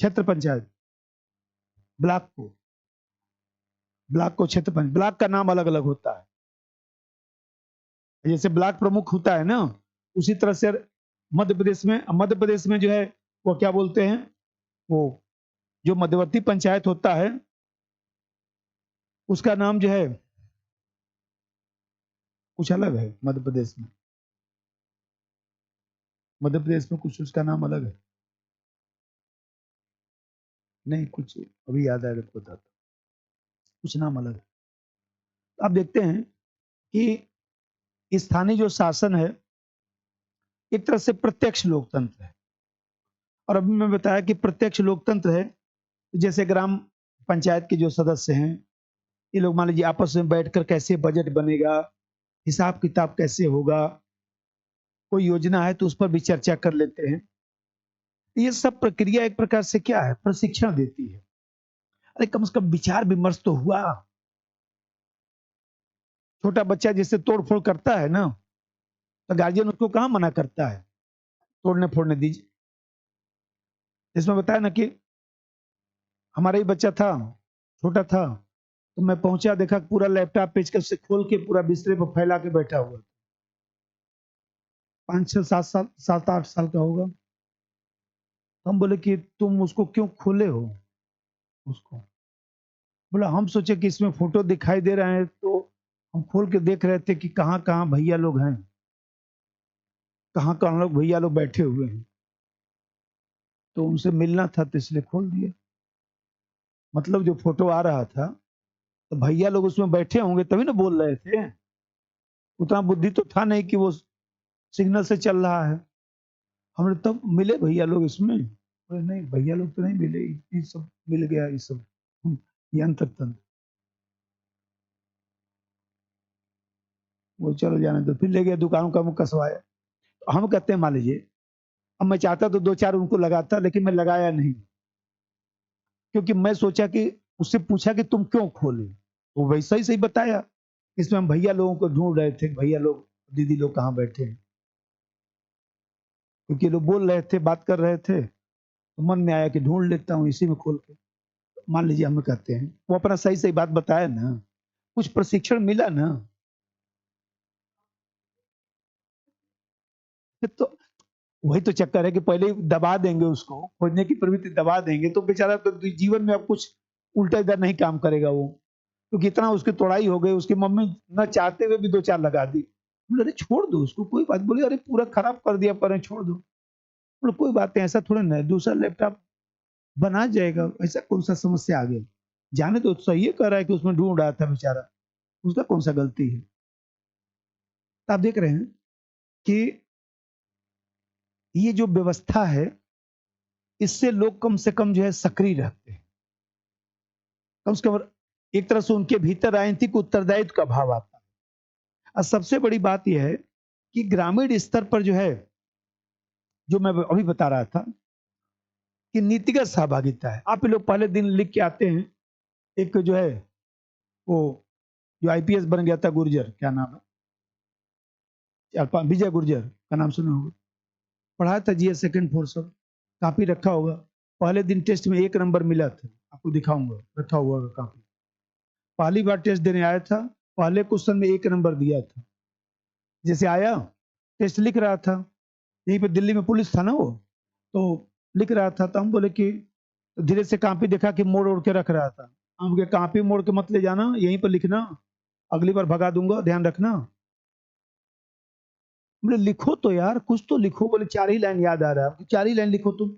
क्षेत्र पंचायत, ब्लॉक को क्षेत्र पंचायत, ब्लॉक का नाम अलग अलग होता है। जैसे ब्लॉक प्रमुख होता है ना, उसी तरह से मध्य प्रदेश में जो है वो क्या बोलते हैं, वो जो मध्यवर्ती पंचायत होता है उसका नाम जो है कुछ अलग है। मध्य प्रदेश में कुछ उसका नाम अलग है। नहीं, कुछ अभी याद आएगा तो बताता, कुछ नाम अलग है। आप देखते हैं कि स्थानीय जो शासन है एक तरह से प्रत्यक्ष लोकतंत्र है। और अभी मैं बताया कि प्रत्यक्ष लोकतंत्र है, जैसे ग्राम पंचायत के जो सदस्य हैं, ये लोग मान लीजिए आपस में बैठकर कैसे बजट बनेगा, हिसाब किताब कैसे होगा, कोई योजना है तो उस पर भी चर्चा कर लेते हैं। ये सब प्रक्रिया एक प्रकार से क्या है, प्रशिक्षण देती है। अरे कम से कम विचार विमर्श तो हुआ। छोटा बच्चा जिससे तोड़ फोड़ करता है ना, तो गार्जियन उसको कहाँ मना करता है, तोड़ने फोड़ने दीजिए। इसमें बताया ना कि हमारा ही बच्चा था, छोटा था, तो मैं पहुंचा, देखा पूरा लैपटॉप पेचकस से खोल के पूरा बिस्तरे पर फैला के बैठा हुआ। 5 6 7 साल, 7 8 साल का होगा। हम बोले कि तुम उसको क्यों खोले हो उसको? बोला हम सोचे कि इसमें फोटो दिखाई दे रहे हैं तो हम खोल के देख रहे थे कि कहाँ कहाँ भैया लोग हैं, कहाँ कहाँ लोग भैया लोग बैठे हुए हैं, तो उनसे मिलना था तो इसलिए खोल दिया। मतलब जो फोटो आ रहा था तो भैया लोग उसमें बैठे होंगे तभी ना बोल रहे थे। उतना बुद्धि तो था नहीं कि वो सिग्नल से चल रहा है। हमने तब मिले भैया लोग इसमें, बोले नहीं भैया लोग तो नहीं मिले, ये सब मिल गया, ये सब यंत्र तंत्र। वो चलो जाने तो फिर ले गया दुकानों का मुंह कसवाया। तो हम कहते हैं मान लीजिए अब मैं चाहता तो 2 4 उनको लगाता, लेकिन मैं लगाया नहीं, क्योंकि मैं सोचा कि उससे पूछा कि तुम क्यों खोले, वो वैसा ही सही बताया। इसमें हम भैया लोगों को ढूंढ रहे थे, भैया लोग दीदी लोग कहाँ बैठे हैं, क्योंकि लोग बोल रहे थे, बात कर रहे थे, तो मन में आया कि ढूंढ लेता हूँ इसी में खोल के। मान लीजिए हमें कहते हैं वो अपना सही सही बात बताया ना, कुछ प्रशिक्षण मिला ना, तो वही तो चक्कर है कि पहले ही दबा देंगे उसको, खोजने की प्रवृत्ति दबा देंगे तो बेचारा तो जीवन में अब कुछ उल्टा इधर नहीं काम करेगा वो, क्योंकि इतना उसकी तोड़ाई हो गई, उसकी मम्मी न चाहते हुए भी 2 4 लगा दी। बोले अरे छोड़ दो उसको, कोई बात। बोले अरे पूरा खराब कर दिया पर छोड़ दो। बोले कोई बात नहीं, ऐसा थोड़ा ना है, दूसरा लैपटॉप बना जाएगा, ऐसा कौन सा समस्या आ गई। जाने तो सही है, कह रहा है कि उसमें ढूंढ रहा था बेचारा, उसका कौन सा गलती है। तो आप देख रहे हैं कि ये जो व्यवस्था है इससे लोग कम से कम जो है सक्रिय रहते हैं, कम से कम एक तरह से उनके भीतर राजनीतिक उत्तरदायित्व का भाव आता है। और सबसे बड़ी बात यह है कि ग्रामीण स्तर पर जो है, जो मैं अभी बता रहा था कि नीतिगत सहभागिता है। आप लोग पहले दिन लिख के आते हैं, एक जो है वो जो आईपीएस बन गया था गुर्जर, क्या नाम है, विजय गुर्जर का नाम सुना होगा, पढ़ाया था जीएस सेकंड फोर सब, कापी रखा होगा। पहले दिन टेस्ट में 1 नंबर मिला था, आपको दिखाऊंगा, रखा हुआ होगा कापी। पहली बार टेस्ट देने आया था, पहले क्वेश्चन में 1 नंबर दिया था। जैसे आया टेस्ट लिख रहा था, यहीं पे दिल्ली में पुलिस था ना वो, तो लिख रहा था, तो हम बोले कि धीरे से कापी देखा कि मोड़ ओढ़ के रख रहा था। हम बोले कापी मोड़ के मत ले जाना, यहीं पर लिखना, अगली बार भगा दूंगा, ध्यान रखना। बोले लिखो तो यार, कुछ तो लिखो। बोले 4 ही लाइन याद आ रहा है, 4 ही लाइन लिखो तुम।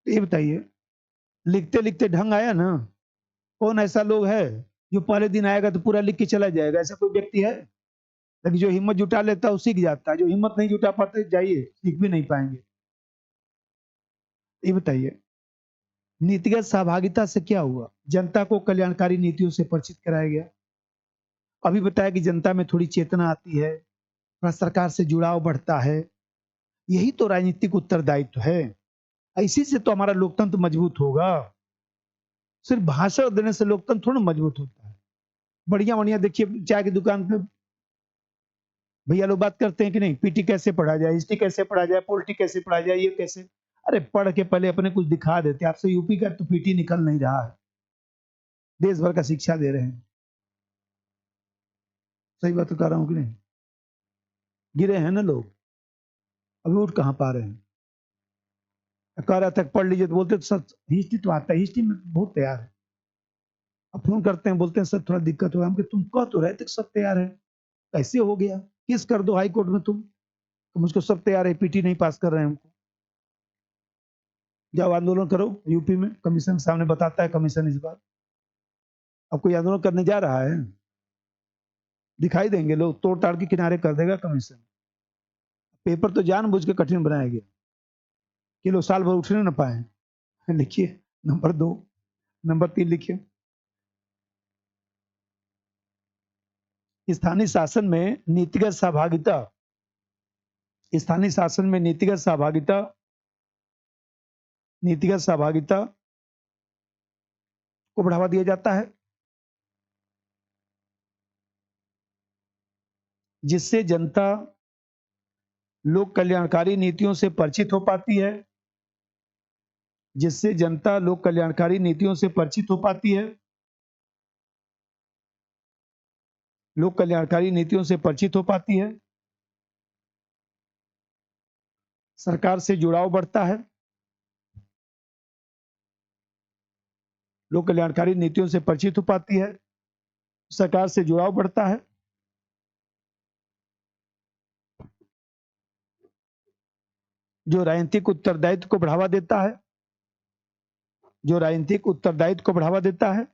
तो ये बताइए, लिखते लिखते ढंग आया ना? कौन ऐसा लोग है जो पहले दिन आएगा तो पूरा लिख के चला जाएगा? ऐसा कोई व्यक्ति है? लेकिन जो हिम्मत जुटा लेता है वो सीख जाता है, जो हिम्मत नहीं जुटा पाते जाइए सीख भी नहीं पाएंगे। ये बताइए, नीतिगत सहभागिता से क्या हुआ? जनता को कल्याणकारी नीतियों से परिचित कराया गया। अभी बताया कि जनता में थोड़ी चेतना आती है, थोड़ा सरकार से जुड़ाव बढ़ता है। यही तो राजनीतिक उत्तरदायित्व है। इसी से तो हमारा लोकतंत्र मजबूत होगा। सिर्फ भाषण देने से लोकतंत्र थोड़ा मजबूत होता है। बढ़िया बढ़िया देखिए चाय की दुकान पे भैया लोग बात करते हैं कि नहीं, पीटी कैसे पढ़ा जाए, हिस्ट्री कैसे पढ़ा जाए, पॉलिटी कैसे पढ़ा जाए, ये कैसे। अरे पढ़ के पहले अपने कुछ दिखा देते। आपसे यूपी का तो पीटी निकल नहीं रहा है, देश भर का शिक्षा दे रहे हैं। सही बात तो कर रहा हूँ कि नहीं? गिरे हैं ना लोग, अभी उठ कहाँ पा रहे हैं। कह रहा था पढ़ लीजिए तो बोलते तो सर हिस्ट्री तो आता है, हिस्ट्री में बहुत तैयार है। अब फोन करते हैं बोलते हैं सर थोड़ा दिक्कत हुआ। हम तुम कह तो रहे थे सब तैयार है, कैसे हो गया? केस कर दो हाई कोर्ट में तुम, तो मुझको सब तैयार है, पीटी नहीं पास कर रहे हैं हमको। जाओ आंदोलन करो यूपी में, कमीशन सामने बताता है कमीशन इस बार। अब कोई आंदोलन करने जा रहा है? दिखाई देंगे लोग, तोड़ ताड़ के किनारे कर देगा कमीशन। पेपर तो जानबूझ के कठिन बनाया गया कि लोग साल भर उठने न पाए। लिखिए नंबर 2, नंबर 3 लिखिए। स्थानीय शासन में नीतिगत सहभागिता, स्थानीय शासन में नीतिगत सहभागिता, नीतिगत सहभागिता को बढ़ावा दिया जाता है, जिससे जनता लोक कल्याणकारी नीतियों से परिचित हो पाती है, जिससे जनता लोक कल्याणकारी नीतियों से परिचित हो पाती है, लोक कल्याणकारी नीतियों से परिचित हो पाती है, सरकार से जुड़ाव बढ़ता है, लोक कल्याणकारी नीतियों से परिचित हो पाती है, सरकार से जुड़ाव बढ़ता है, जो राजनीतिक उत्तरदायित्व को बढ़ावा देता है, जो राजनीतिक उत्तरदायित्व को बढ़ावा देता है,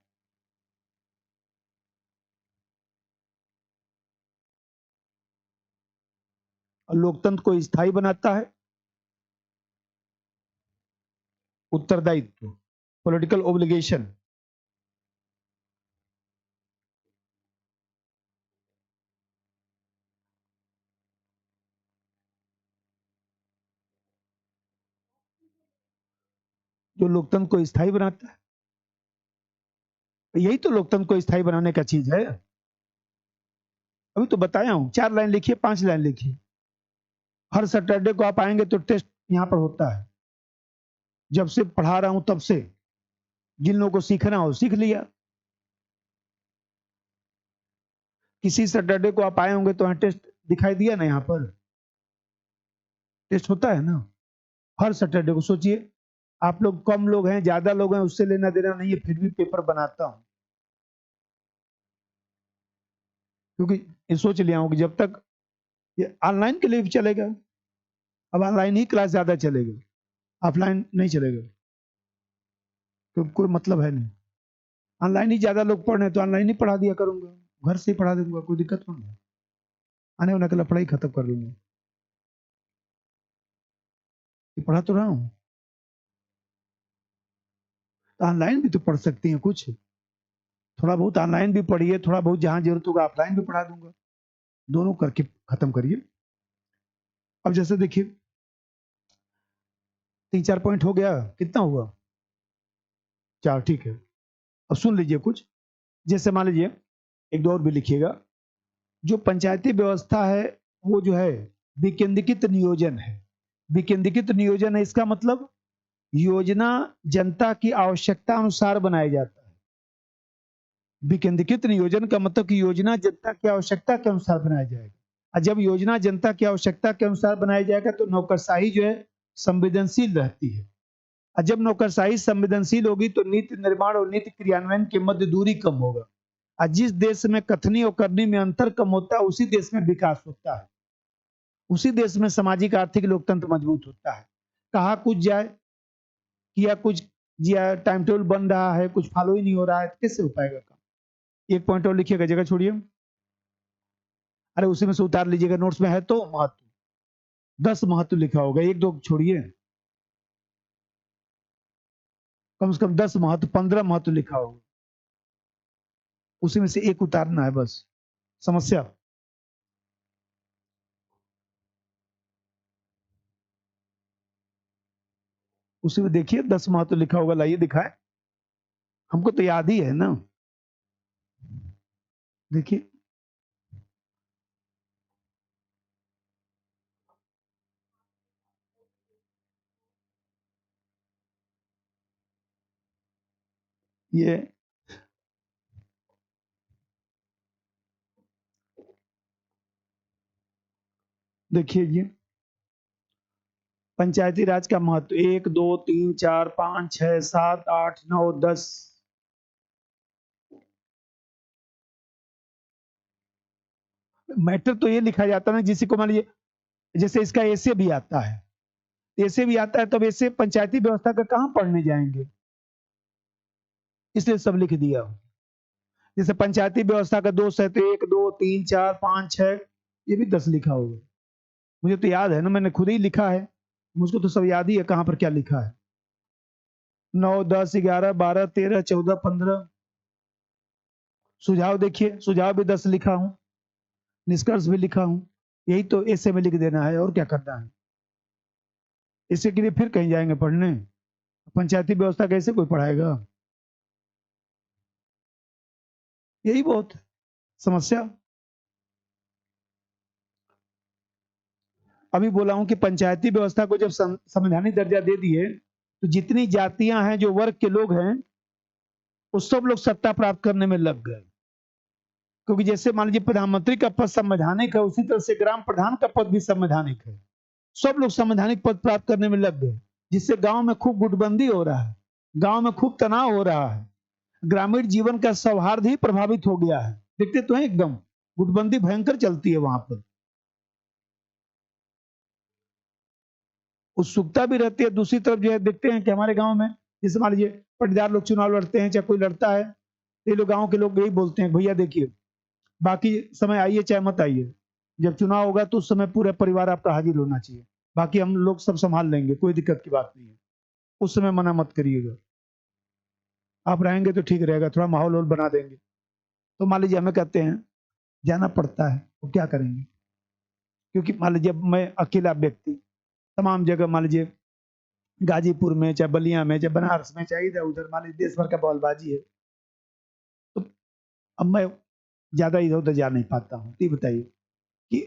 और लोकतंत्र को स्थायी बनाता है। उत्तरदायित्व, पॉलिटिकल ओब्लिगेशन, जो लोकतंत्र को स्थायी बनाता है। यही तो लोकतंत्र को स्थायी बनाने का चीज है। अभी तो बताया हूं, 4 लाइन लिखिए, 5 लाइन लिखिए। हर सैटरडे को आप आएंगे तो टेस्ट यहां पर होता है। जब से पढ़ा रहा हूं तब से, जिन लोगों को सीखना हो सीख लिया। किसी सैटरडे को आप आए होंगे तो यहाँ टेस्ट दिखाई दिया ना, यहाँ पर टेस्ट होता है ना हर सैटरडे को। सोचिए आप लोग कम लोग हैं ज्यादा लोग हैं उससे लेना देना नहीं है, फिर भी पेपर बनाता हूं, क्योंकि ये सोच लिया हूं कि जब तक ये ऑनलाइन के लिए भी चलेगा। अब ऑनलाइन ही क्लास ज्यादा चलेगा, ऑफलाइन नहीं चलेगा, तो कोई मतलब है नहीं। ऑनलाइन ही ज्यादा लोग पढ़ रहे हैं तो ऑनलाइन ही पढ़ा दिया करूंगा, घर से ही पढ़ा दूंगा, कोई दिक्कत नहीं है। आने वाला कल पढ़ाई खत्म कर लूंगा। ये पढ़ा तो रहा हूँ, तो ऑनलाइन भी तो पढ़ सकती हैं कुछ। थोड़ा बहुत ऑनलाइन भी पढ़िए, थोड़ा बहुत जहां जरूरत होगा ऑफलाइन भी पढ़ा दूंगा, दोनों करके खत्म करिए। अब जैसे देखिए 3-4 पॉइंट हो गया, कितना हुआ? 4, ठीक है। अब सुन लीजिए कुछ, जैसे मान लीजिए एक दो और भी लिखिएगा। जो पंचायती व्यवस्था है वो जो है विकेंद्रीकृत नियोजन है। विकेंद्रीकृत नियोजन है, इसका मतलब योजना जनता की आवश्यकता अनुसार बनाया जाता है। विकेंद्रीकृत नियोजन का मतलब कि योजना जनता की आवश्यकता के अनुसार बनाया जाएगा। और जब योजना जनता की आवश्यकता के अनुसार बनाया जाएगा तो नौकरशाही जो है संवेदनशील रहती है। और जब नौकरशाही संवेदनशील होगी तो नीति निर्माण और नीति क्रियान्वयन के मध्य दूरी कम होगा। और जिस देश में कथनी और करनी में अंतर कम होता है उसी देश में विकास होता है, उसी देश में सामाजिक आर्थिक लोकतंत्र मजबूत होता है। कहा कुछ जाए, किया कुछ, जिया टाइम टेबल बन रहा है, कुछ फॉलो ही नहीं हो रहा है, कैसे हो पाएगा काम? एक पॉइंट और लिखिएगा, जगह छोड़िए। अरे उसी में से उतार लीजिएगा, नोट्स में है तो महत्व, 10 महत्व लिखा होगा, एक दो छोड़िए, कम से कम 10 महत्व 15 महत्व लिखा होगा, उसी में से एक उतारना है बस। समस्या उसी में देखिए 10 महत्व लिखा होगा, लाइए दिखाए, हमको तो याद ही है ना। देखिए ये देखिए ये पंचायती राज का महत्व 1 2 3 4 5 6 7 8 9 10। मैटर तो ये लिखा जाता है ना, जिसी को मान लीजिए जैसे इसका ऐसे भी आता है, ऐसे भी आता है, तब ऐसे पंचायती व्यवस्था का कहाँ पढ़ने जाएंगे, इसलिए सब लिख दिया। जैसे पंचायती व्यवस्था का दोष है तो 1 2 3 4 5 6, ये भी 10 लिखा होगा। मुझे तो याद है ना, मैंने खुद ही लिखा है, मुझको तो सब याद ही है कहाँ पर क्या लिखा है। 9 10 11 12 13 14 15। सुझाव देखिए, सुझाव भी 10 लिखा हूं, निष्कर्ष भी लिखा हूं। यही तो ऐसे में लिख देना है, और क्या करना है। इससे के लिए फिर कहीं जाएंगे पढ़ने, पंचायती व्यवस्था कैसे कोई पढ़ाएगा, यही बहुत समस्या। अभी बोला हूं कि पंचायती व्यवस्था को जब संवैधानिक दर्जा दे दिए, तो जितनी जातियां हैं, जो वर्ग के लोग हैं, वो सब लोग सत्ता प्राप्त करने में लग गए। क्योंकि जैसे मान लीजिए प्रधानमंत्री का पद संवैधानिक है, उसी तरह से ग्राम प्रधान का पद भी संवैधानिक है। सब लोग संवैधानिक पद प्राप्त करने में लग गए, जिससे गांव में खूब गुटबंदी हो रहा है, गांव में खूब तनाव हो रहा है, ग्रामीण जीवन का सौहार्द ही प्रभावित हो गया है। देखते तो है एकदम गुटबंदी भयंकर चलती है वहां पर, उत्सुकता भी रहती है। दूसरी तरफ जो है देखते हैं कि हमारे गांव में जैसे मान लीजिए पटीदार लोग चुनाव लड़ते हैं, चाहे कोई लड़ता है, ये लोग गांव के लोग यही बोलते हैं, भैया देखिए बाकी समय आइए चाहे मत आइए, जब चुनाव होगा तो उस समय पूरा परिवार आपका हाजिर होना चाहिए, बाकी हम लोग सब संभाल लेंगे, कोई दिक्कत की बात नहीं है, उस समय मना मत करिएगा, आप रहेंगे तो ठीक रहेगा, थोड़ा माहौल और बना देंगे। तो मान लीजिए हमें कहते हैं जाना पड़ता है, तो क्या करेंगे, क्योंकि मान लीजिए मैं अकेला व्यक्ति तमाम जगह, मान लीजिए गाजीपुर में, चाहे बलिया में, चाहे बनारस में, चाहे इधर उधर, मान लीजिए देश भर का बॉलबाजी है, तो अब मैं ज्यादा इधर उधर जा नहीं पाता हूँ। तो ये बताइए कि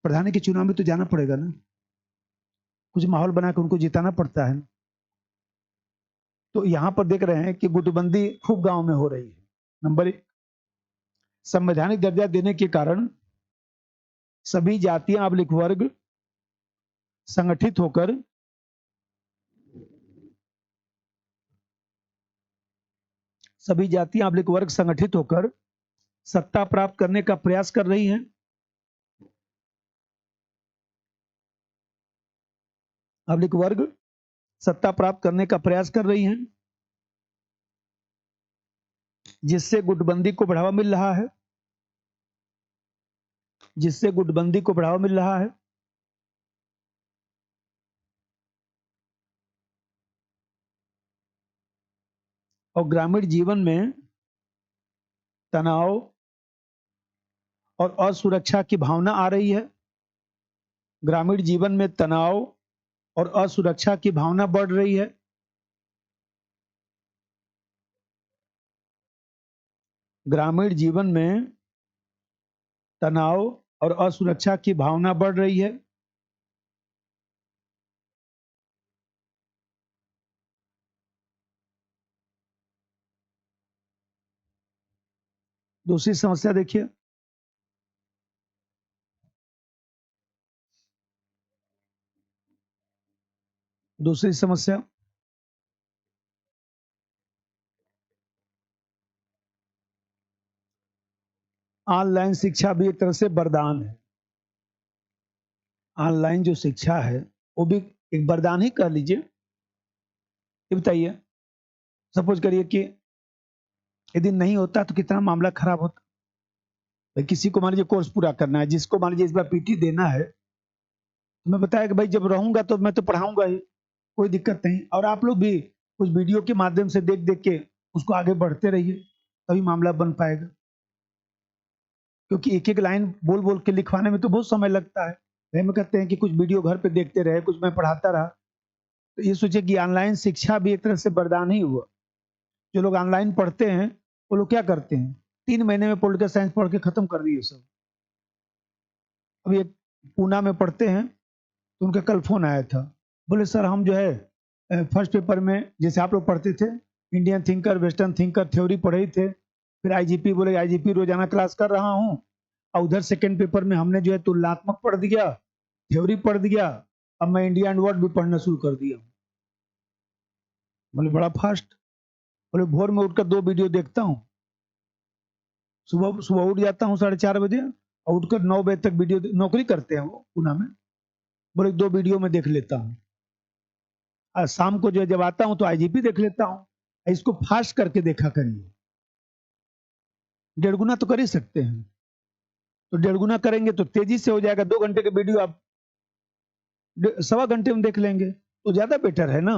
प्रधानी के चुनाव में तो जाना पड़ेगा ना, कुछ माहौल बना के उनको जिताना पड़ता है। तो यहाँ पर देख रहे हैं कि गुटबंदी खूब गांव में हो रही है। नंबर एक, संवैधानिक दर्जा देने के कारण सभी जातियां अब वर्ग संगठित होकर सभी जातियां अब वर्ग संगठित होकर सत्ता प्राप्त करने का प्रयास कर रही हैं। अब वर्ग सत्ता प्राप्त करने का प्रयास कर रही हैं, जिससे गुटबंदी को बढ़ावा मिल रहा है, जिससे गुटबंदी को बढ़ावा मिल रहा है। और ग्रामीण जीवन में तनाव और असुरक्षा की भावना आ रही है। ग्रामीण जीवन में तनाव और असुरक्षा की भावना बढ़ रही है। ग्रामीण जीवन में तनाव और असुरक्षा की भावना बढ़ रही है। दूसरी समस्या देखिए, दूसरी समस्या ऑनलाइन शिक्षा भी एक तरह से वरदान है। ऑनलाइन जो शिक्षा है वो भी एक वरदान ही कह लीजिए। ये बताइए, सपोज करिए कि यदि नहीं होता तो कितना मामला खराब होता। भाई किसी को मान लीजिए कोर्स पूरा करना है, जिसको मान लीजिए इस बार पीटी देना है, तो मैं बताया कि भाई जब रहूंगा तो मैं तो पढ़ाऊंगा ही, कोई दिक्कत नहीं। और आप लोग भी कुछ वीडियो के माध्यम से देख देख के उसको आगे बढ़ते रहिए, तभी मामला बन पाएगा। क्योंकि एक एक लाइन बोल बोल के लिखवाने में तो बहुत समय लगता है। वह में कहते हैं कि कुछ वीडियो घर पे देखते रहे, कुछ मैं पढ़ाता रहा। तो ये सोचे कि ऑनलाइन शिक्षा भी एक तरह से वरदान ही हुआ। जो लोग ऑनलाइन पढ़ते हैं वो लोग क्या करते हैं, 3 महीने में पॉलिटिकल साइंस पढ़ के खत्म कर दिए सब। अभी एक पूना में पढ़ते हैं, तो उनका कल फोन आया था, बोले सर हम जो है फर्स्ट पेपर में जैसे आप लोग पढ़ते थे, Indian thinker western thinker theory पढ़े ही थे, फिर आईजीपी, बोले आईजीपी रोजाना क्लास कर रहा हूँ, और उधर सेकेंड पेपर में हमने जो है तुलनात्मक पढ़ दिया, थ्योरी पढ़ दिया, अब मैं इंडिया एंड वर्ल्ड भी पढ़ना शुरू कर दिया। बोले बड़ा फास्ट। बोले भोर में उठकर 2 वीडियो देखता हूँ, सुबह सुबह उठ जाता हूँ 4:30 बजे, और उठकर 9 बजे तक वीडियो, नौकरी करते हैं वो पूना में, बोले 2 वीडियो में देख लेता हूँ। शाम को जो है जब आता हूँ तो आईजीपी देख लेता हूँ। इसको फास्ट करके देखा करिए, 1.5 गुना तो कर ही सकते हैं। तो 1.5 गुना करेंगे तो तेजी से हो जाएगा। 2 घंटे के वीडियो आप 1.25 घंटे में देख लेंगे तो ज्यादा बेटर है ना।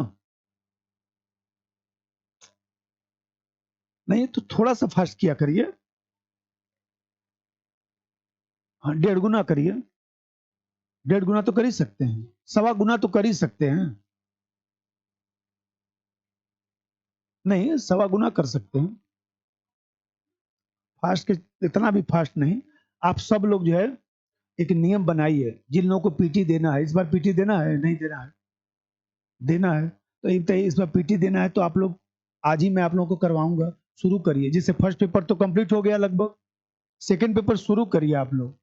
नहीं तो थोड़ा सा फास्ट किया करिए। हाँ 1.5 गुना करिए, 1.5 गुना तो कर ही सकते हैं, 1.25 गुना तो कर ही सकते हैं। नहीं 1.25 गुना कर सकते हैं, फास्ट के, इतना भी फास्ट नहीं। आप सब लोग जो है एक नियम बनाइए, जिन लोगों को पीटी देना है, इस बार पीटी देना है नहीं देना है, देना है तो इस बार पीटी देना है तो आप लोग, आज ही मैं आप लोगों को करवाऊंगा, शुरू करिए। जैसे फर्स्ट पेपर तो कंप्लीट हो गया लगभग, सेकंड पेपर शुरू करिए आप लोग।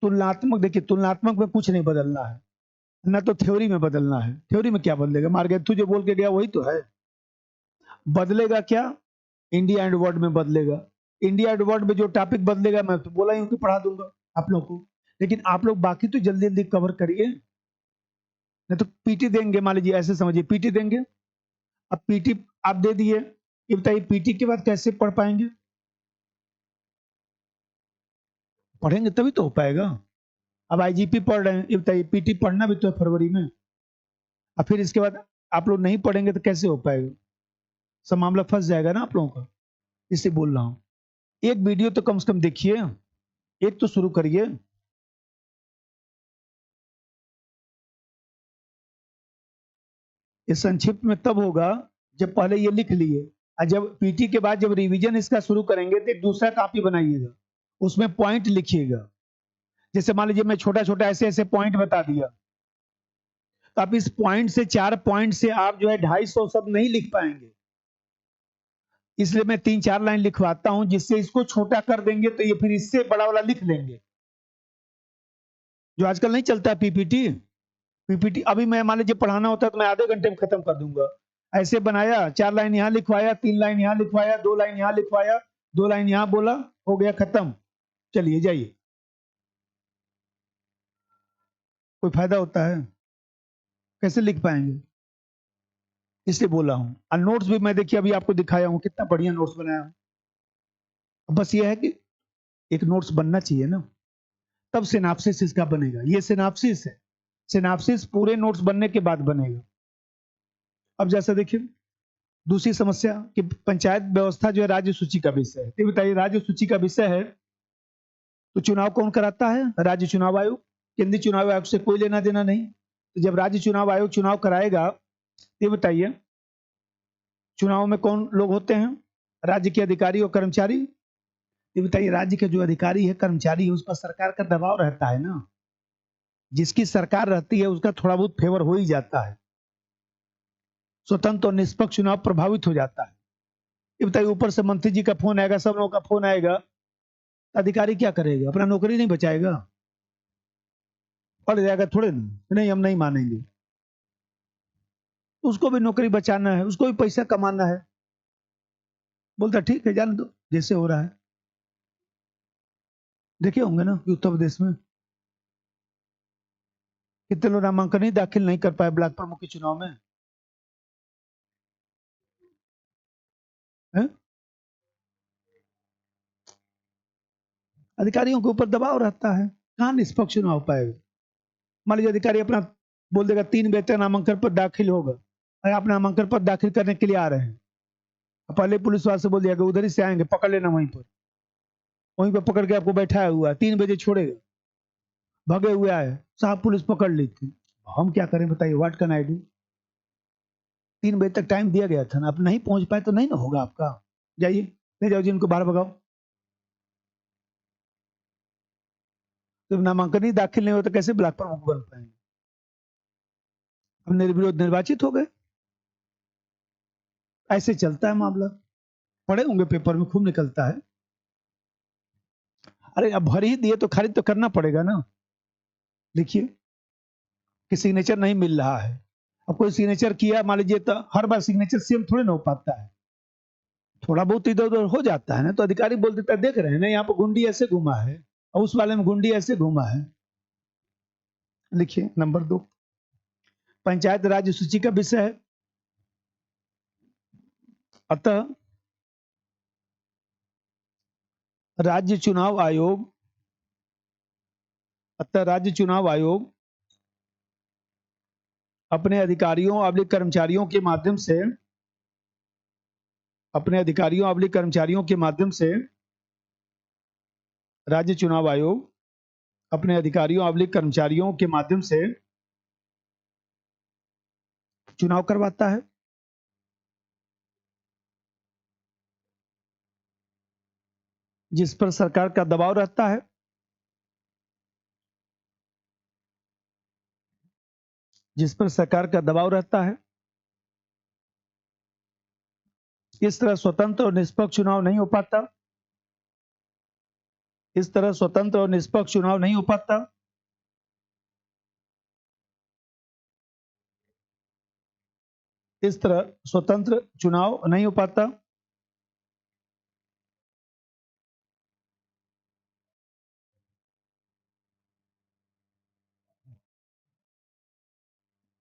तुलनात्मक देखिए, तुलनात्मक में कुछ नहीं बदलना है ना, तो थ्योरी में बदलना है। थ्योरी में क्या बदलेगा, मार्गेथू जो बोल के गया वही तो है। बदलेगा क्या, इंडिया एंड वर्ल्ड में बदलेगा। इंडिया एंड वर्ल्ड में जो टॉपिक बदलेगा, मैं तो बोला ही हूं कि पढ़ा दूंगा आप लोग को। लेकिन आप लोग बाकी तो जल्दी जल्दी कवर करिए, नहीं तो पीटी देंगे, मान लीजिए ऐसे समझिए पीटी देंगे, अब पीटी आप दे दिए, ये बताइए पीटी के बाद कैसे पढ़ पाएंगे। पढ़ेंगे तभी तो हो पाएगा। अब आईजीपी पढ़ रहे हैं, ये बताइए पीटी पढ़ना भी तो है फरवरी में, और फिर इसके बाद आप लोग नहीं पढ़ेंगे तो कैसे हो पाएगा, सब मामला फंस जाएगा ना आप लोगों का। इससे बोल रहा हूँ, एक वीडियो तो कम से कम देखिए, एक तो शुरू करिए। ये संक्षिप्त में तब होगा जब पहले ये लिख लिए, और जब पीटी के बाद जब रिवीजन इसका शुरू करेंगे तो एक दूसरा कॉपी बनाइएगा, उसमें पॉइंट लिखिएगा। जैसे मान लीजिए मैं छोटा छोटा ऐसे ऐसे पॉइंट बता दिया, तो आप इस पॉइंट से, 4 पॉइंट से आप जो है 250 शब्द नहीं लिख पाएंगे। इसलिए मैं 3-4 लाइन लिखवाता हूं, जिससे इसको छोटा कर देंगे तो ये फिर इससे बड़ा वाला लिख लेंगे। जो आजकल नहीं चलता पीपीटी, पीपीटी अभी मैं मान लीजिए पढ़ाना होता है तो मैं आधे घंटे में खत्म कर दूंगा। ऐसे बनाया, 4 लाइन यहाँ लिखवाया, 3 लाइन यहाँ लिखवाया, 2 लाइन यहाँ लिखवाया, 2 लाइन यहाँ बोला, हो गया खत्म। चलिए जाइए, कोई फायदा होता है, कैसे लिख पाएंगे, इसलिए बोला हूँ। और नोट्स भी मैं देखिए अभी आपको दिखाया हूँ, कितना बढ़िया नोट्स बनाया हूँ। बस ये है कि एक नोट्स बनना चाहिए ना, तब सिनाप्सिस इसका बनेगा। ये सिनाप्सिस है, सिनाप्सिस पूरे नोट्स बनने के बाद बनेगा। अब जैसा देखिए दूसरी समस्या कि पंचायत व्यवस्था जो है राज्य सूची का विषय है, तो बताइए राज्य सूची का विषय है तो चुनाव कौन कराता है, राज्य चुनाव आयोग। केंद्रीय चुनाव आयोग से कोई लेना देना नहीं। तो जब राज्य चुनाव आयोग चुनाव कराएगा, ये बताइए चुनाव में कौन लोग होते हैं, राज्य के अधिकारी और कर्मचारी। ये बताइए राज्य के जो अधिकारी है कर्मचारी है, उस पर सरकार का दबाव रहता है ना, जिसकी सरकार रहती है उसका थोड़ा बहुत फेवर हो ही जाता है, स्वतंत्र और निष्पक्ष चुनाव प्रभावित हो जाता है। ये बताइए ऊपर से मंत्री जी का फोन आएगा, सब लोगों का फोन आएगा, अधिकारी क्या करेगा, अपना नौकरी नहीं बचाएगा, पड़ जाएगा थोड़े ना, नहीं हम नहीं मानेंगे। उसको भी नौकरी बचाना है, उसको भी पैसा कमाना है, बोलता ठीक है जाने दो जैसे हो रहा है। देखे होंगे ना कि उत्तर प्रदेश में कितने लोग नामांकन ही दाखिल नहीं कर पाए ब्लॉक प्रमुख के चुनाव में है? अधिकारियों के ऊपर दबाव रहता है, कहाँ निष्पक्ष चुनाव हो पाएगा। मान लीजिए अधिकारी अपना बोल देगा 3 बजे तक नामांकन पत्र दाखिल होगा, और आप नामांकन पत्र दाखिल करने के लिए आ रहे हैं, पहले पुलिस वाले से बोल दिया कि उधर ही से आएंगे, पकड़ लेना वहीं पर पकड़ के आपको बैठाया हुआ है, 3 बजे छोड़ेगा, भगे हुए आए, साहब पुलिस पकड़ ली थी, हम क्या करें बताइए, व्हाट कैन आई डू। 3 बजे तक टाइम दिया गया था ना, आप नहीं पहुंच पाए तो नहीं ना होगा आपका, जाइए ले जाओ जी इनको बाहर भगाओ। तो नामांकन ही दाखिल नहीं हो तो कैसे ब्लॉक प्रमुख बन पाएंगे। हम निर्विरोध निर्वाचित हो गए, ऐसे चलता है मामला। पढ़े होंगे पेपर में, खूब निकलता है। अरे अब भर ही दिए तो खारिज तो करना पड़ेगा ना। देखिए कि सिग्नेचर नहीं मिल रहा है, अब कोई सिग्नेचर किया मान लीजिए, तो हर बार सिग्नेचर सेम थोड़ी ना हो पाता है, थोड़ा बहुत इधर उधर हो जाता है ना, तो अधिकारी बोल देता है देख रहे हैं ना यहाँ पर गुंडी ऐसे घुमा है और उस वाले में गुंडी ऐसे घुमा है। लिखिए नंबर 2, पंचायत राज्य सूची का विषय है। अतः राज्य चुनाव आयोग अतः राज्य चुनाव आयोग अपने अधिकारियों अवधि कर्मचारियों के माध्यम से राज्य चुनाव आयोग अपने अधिकारियों अवधि कर्मचारियों के माध्यम से चुनाव करवाता है। जिस पर सरकार का दबाव रहता है, जिस पर सरकार का दबाव रहता है। इस तरह स्वतंत्र और निष्पक्ष चुनाव नहीं हो पाता। इस तरह स्वतंत्र और निष्पक्ष चुनाव नहीं हो पाता। इस तरह स्वतंत्र चुनाव नहीं हो पाता।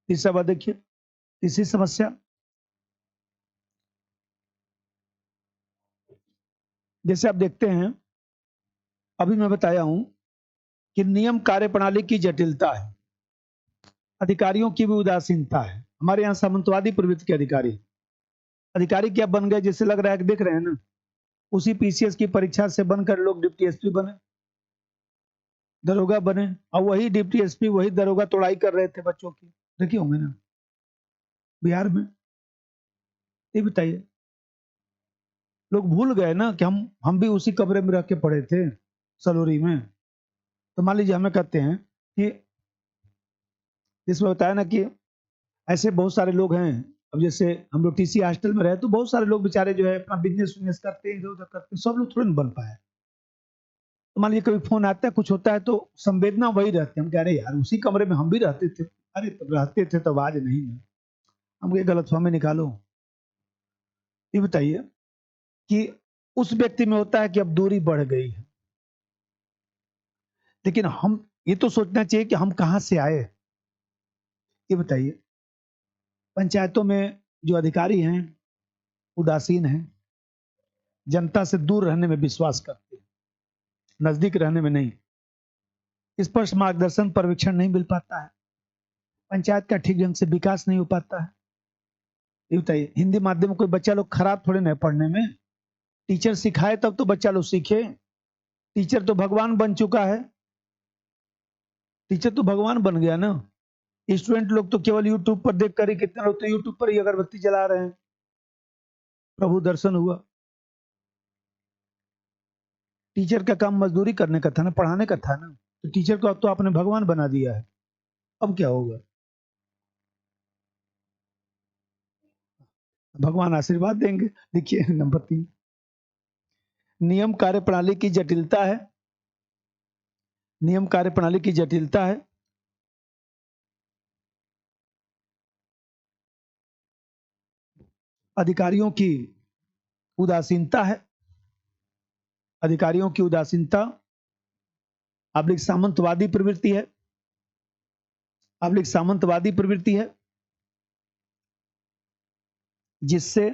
तीसरा बात देखिए, तीसरी समस्या, जैसे आप देखते हैं अभी मैं बताया हूं कि नियम कार्यप्रणाली की जटिलता है, अधिकारियों की भी उदासीनता है। हमारे यहाँ सामंतवादी प्रवृत्ति के अधिकारी अधिकारी क्या बन गए, जैसे लग रहा है कि देख रहे हैं ना, उसी पीसीएस की परीक्षा से बनकर लोग डिप्टी एसपी बने, दरोगा बने, और वही डिप्टी एसपी वही दरोगा तोड़ाई कर रहे थे बच्चों की। देखिए होंगे ना बिहार में। ये बताइए, लोग भूल गए ना कि हम भी उसी कमरे में रह के पढ़े थे सलोरी में। तो मान लीजिए हमें कहते हैं कि इसमें बताया ना कि ऐसे बहुत सारे लोग हैं। अब जैसे हम लोग टीसी हॉस्टल में रहे तो बहुत सारे लोग बेचारे जो है अपना बिजनेस करते हैं, इधर उधर करते हैं, सब लोग थोड़े ना बन पाए। तो मान लीजिए कभी फोन आता है कुछ होता है तो संवेदना वही रहती है, हम कह रहे यार उसी कमरे में हम भी रहते थे, अरे तब रहते थे तब आज नहीं है। हम ये गलतफहमी निकालो। ये बताइए कि उस व्यक्ति में होता है कि अब दूरी बढ़ गई है, लेकिन हम ये तो सोचना चाहिए कि हम कहां से आए। ये बताइए, पंचायतों में जो अधिकारी हैं उदासीन हैं, जनता से दूर रहने में विश्वास करते हैं, नजदीक रहने में नहीं। स्पष्ट मार्गदर्शन पर्यवेक्षण नहीं मिल पाता है, पंचायत का ठीक ढंग से विकास नहीं हो पाता है। ये बताइए, हिंदी माध्यम कोई बच्चा लोग खराब थोड़े ना है पढ़ने में, टीचर सिखाए तब तो बच्चा लोग सीखे। टीचर तो भगवान बन चुका है, टीचर तो भगवान बन गया ना। स्टूडेंट लोग तो केवल यूट्यूब पर देख कर ही, कितने लोग तो यूट्यूब पर ही अगरबत्ती जला रहे हैं, प्रभु दर्शन हुआ। टीचर का काम मजदूरी करने का था ना, पढ़ाने का था ना, तो टीचर को अब तो आपने भगवान बना दिया है, अब क्या होगा। भगवान आशीर्वाद देंगे। देखिए नंबर 3, नियम कार्यप्रणाली की जटिलता है। नियम कार्यप्रणाली की जटिलता है। अधिकारियों की उदासीनता है। अधिकारियों की उदासीनता, आप सामंतवादी प्रवृत्ति है। आप सामंतवादी प्रवृत्ति है, जिससे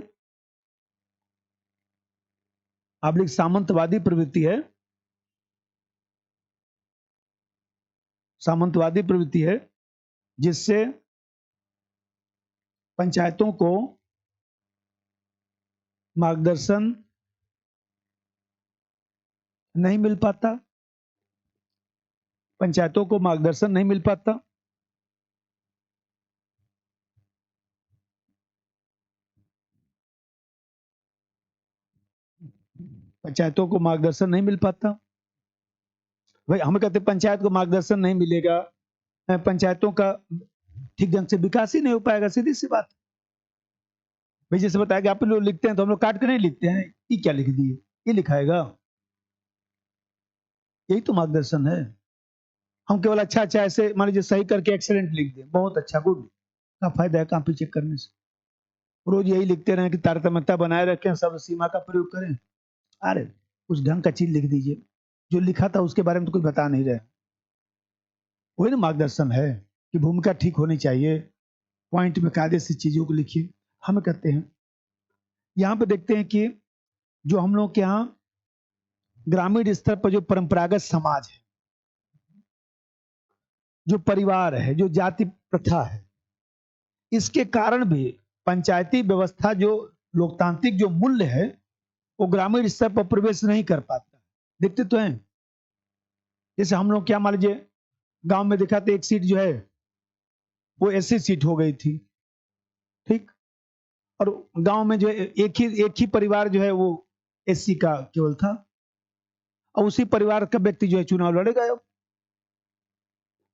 आप सामंतवादी प्रवृत्ति है सामंतवादी प्रवृत्ति है जिससे पंचायतों को मार्गदर्शन नहीं मिल पाता, पंचायतों को मार्गदर्शन नहीं मिल पाता, पंचायतों को मार्गदर्शन नहीं मिल पाता। भाई हम कहते हैं पंचायत को मार्गदर्शन नहीं मिलेगा, पंचायतों का ठीक ढंग से विकास ही नहीं हो पाएगा, सीधी सी बात। भाई जैसे बताया कि आप लोग लिखते हैं तो हम लोग काट के नहीं लिखते हैं, ये क्या लिख दिए, ये लिखाएगा, यही तो मार्गदर्शन है। हम केवल अच्छा अच्छा ऐसे मान लीजिए सही करके एक्सेलेंट लिख दें, बहुत अच्छा, गुड, क्या फायदा है कॉपी चेक करने से। रोज यही लिखते रहे कि तारतम्यता बनाए रखें, सब सीमा का प्रयोग करें। अरे कुछ ढंग का चीज लिख दीजिए, जो लिखा था उसके बारे में तो कुछ बता नहीं रहे। वही ना मार्गदर्शन है कि भूमिका ठीक होनी चाहिए, पॉइंट में कायदे से चीजों को लिखिए। हम कहते हैं यहाँ पे देखते हैं कि जो हम लोग के यहाँ ग्रामीण स्तर पर जो परंपरागत समाज है, जो परिवार है, जो जाति प्रथा है, इसके कारण भी पंचायती व्यवस्था जो लोकतांत्रिक जो मूल्य है वो ग्रामीण स्तर पर प्रवेश नहीं कर पाता। देखते तो हैं, जैसे हम लोग क्या मान लीजिए गांव में देखा तो एक सीट जो है वो एससी सीट हो गई थी, ठीक, और गांव में जो है एक ही परिवार जो है वो एससी का केवल था, और उसी परिवार का व्यक्ति जो है चुनाव लड़ेगा। अब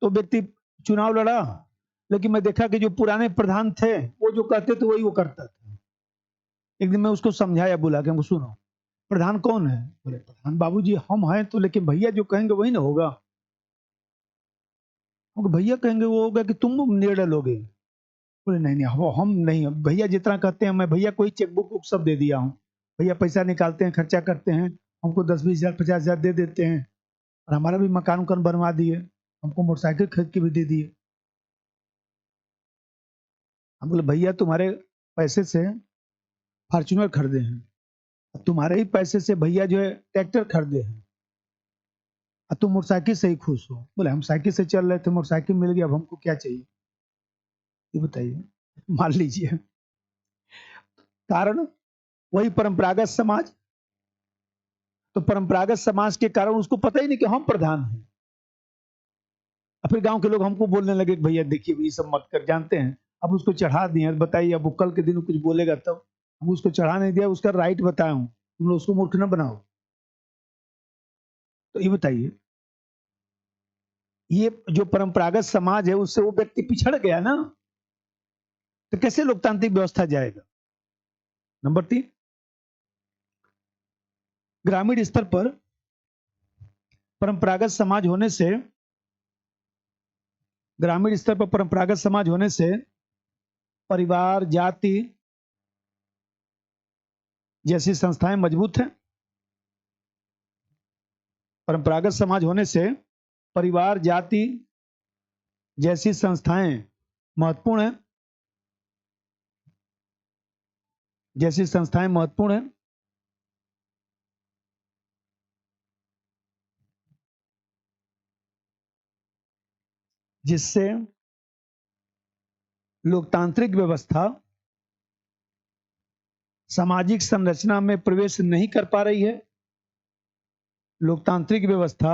तो व्यक्ति चुनाव लड़ा, लेकिन मैं देखा कि जो पुराने प्रधान थे वो जो कहते थे वही वो करता था। एक दिन मैं उसको समझाया, बोला कि सुनो, प्रधान कौन है? बोले प्रधान बाबूजी हम हैं तो, लेकिन भैया जो कहेंगे वही ना होगा। भैया कहेंगे वो होगा कि तुम निर्णय लोगे? बोले नहीं नहीं वो हम नहीं, भैया जितना कहते हैं, मैं भैया कोई चेकबुक बुक सब दे दिया हूँ, भैया पैसा निकालते हैं, खर्चा करते हैं, हमको 10-20 हजार 50 हजार दे देते हैं, और हमारा भी मकान उकान बनवा दिए, हमको मोटरसाइकिल खरीद के भी दे दिए। हम बोले भैया तुम्हारे पैसे से फॉर्च्यूनर खरीदे हैं, तुम्हारे ही पैसे से भैया जो है ट्रैक्टर खरीदे हैं, और तुम मोटरसाइकिल से ही खुश हो। बोले हम साइकिल से चल रहे थे, मोटरसाइकिल मिल गया, अब हमको क्या चाहिए, ये बताइए। मान लीजिए कारण वही परंपरागत समाज, तो परंपरागत समाज के कारण उसको पता ही नहीं कि हम प्रधान हैं। और फिर गांव के लोग हमको बोलने लगे कि भैया देखिए ये सब मत कर, जानते हैं अब उसको चढ़ा दिए, बताइए अब वो कल के दिन कुछ बोलेगा तब। हम उसको चढ़ा नहीं दिया, उसका राइट बताया हूं, तुम लोग उसको मूर्ख न बनाओ। तो ये बताइए, ये जो परंपरागत समाज है उससे वो व्यक्ति पिछड़ गया ना, तो कैसे लोकतांत्रिक व्यवस्था जाएगा? नंबर 3, ग्रामीण स्तर पर परंपरागत समाज होने से, ग्रामीण स्तर पर परंपरागत समाज होने से परिवार जाति जैसी संस्थाएं मजबूत हैं। परंपरागत समाज होने से परिवार जाति जैसी संस्थाएं महत्वपूर्ण हैं, जैसी संस्थाएं महत्वपूर्ण हैं, जिससे लोकतांत्रिक व्यवस्था सामाजिक संरचना में प्रवेश नहीं कर पा रही है। लोकतांत्रिक व्यवस्था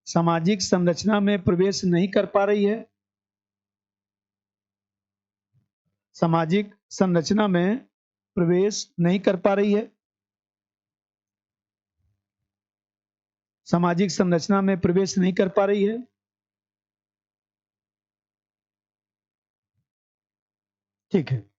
सामाजिक संरचना में प्रवेश नहीं कर पा रही है, सामाजिक संरचना में प्रवेश नहीं कर पा रही है, सामाजिक संरचना में प्रवेश नहीं कर पा रही है। ठीक है।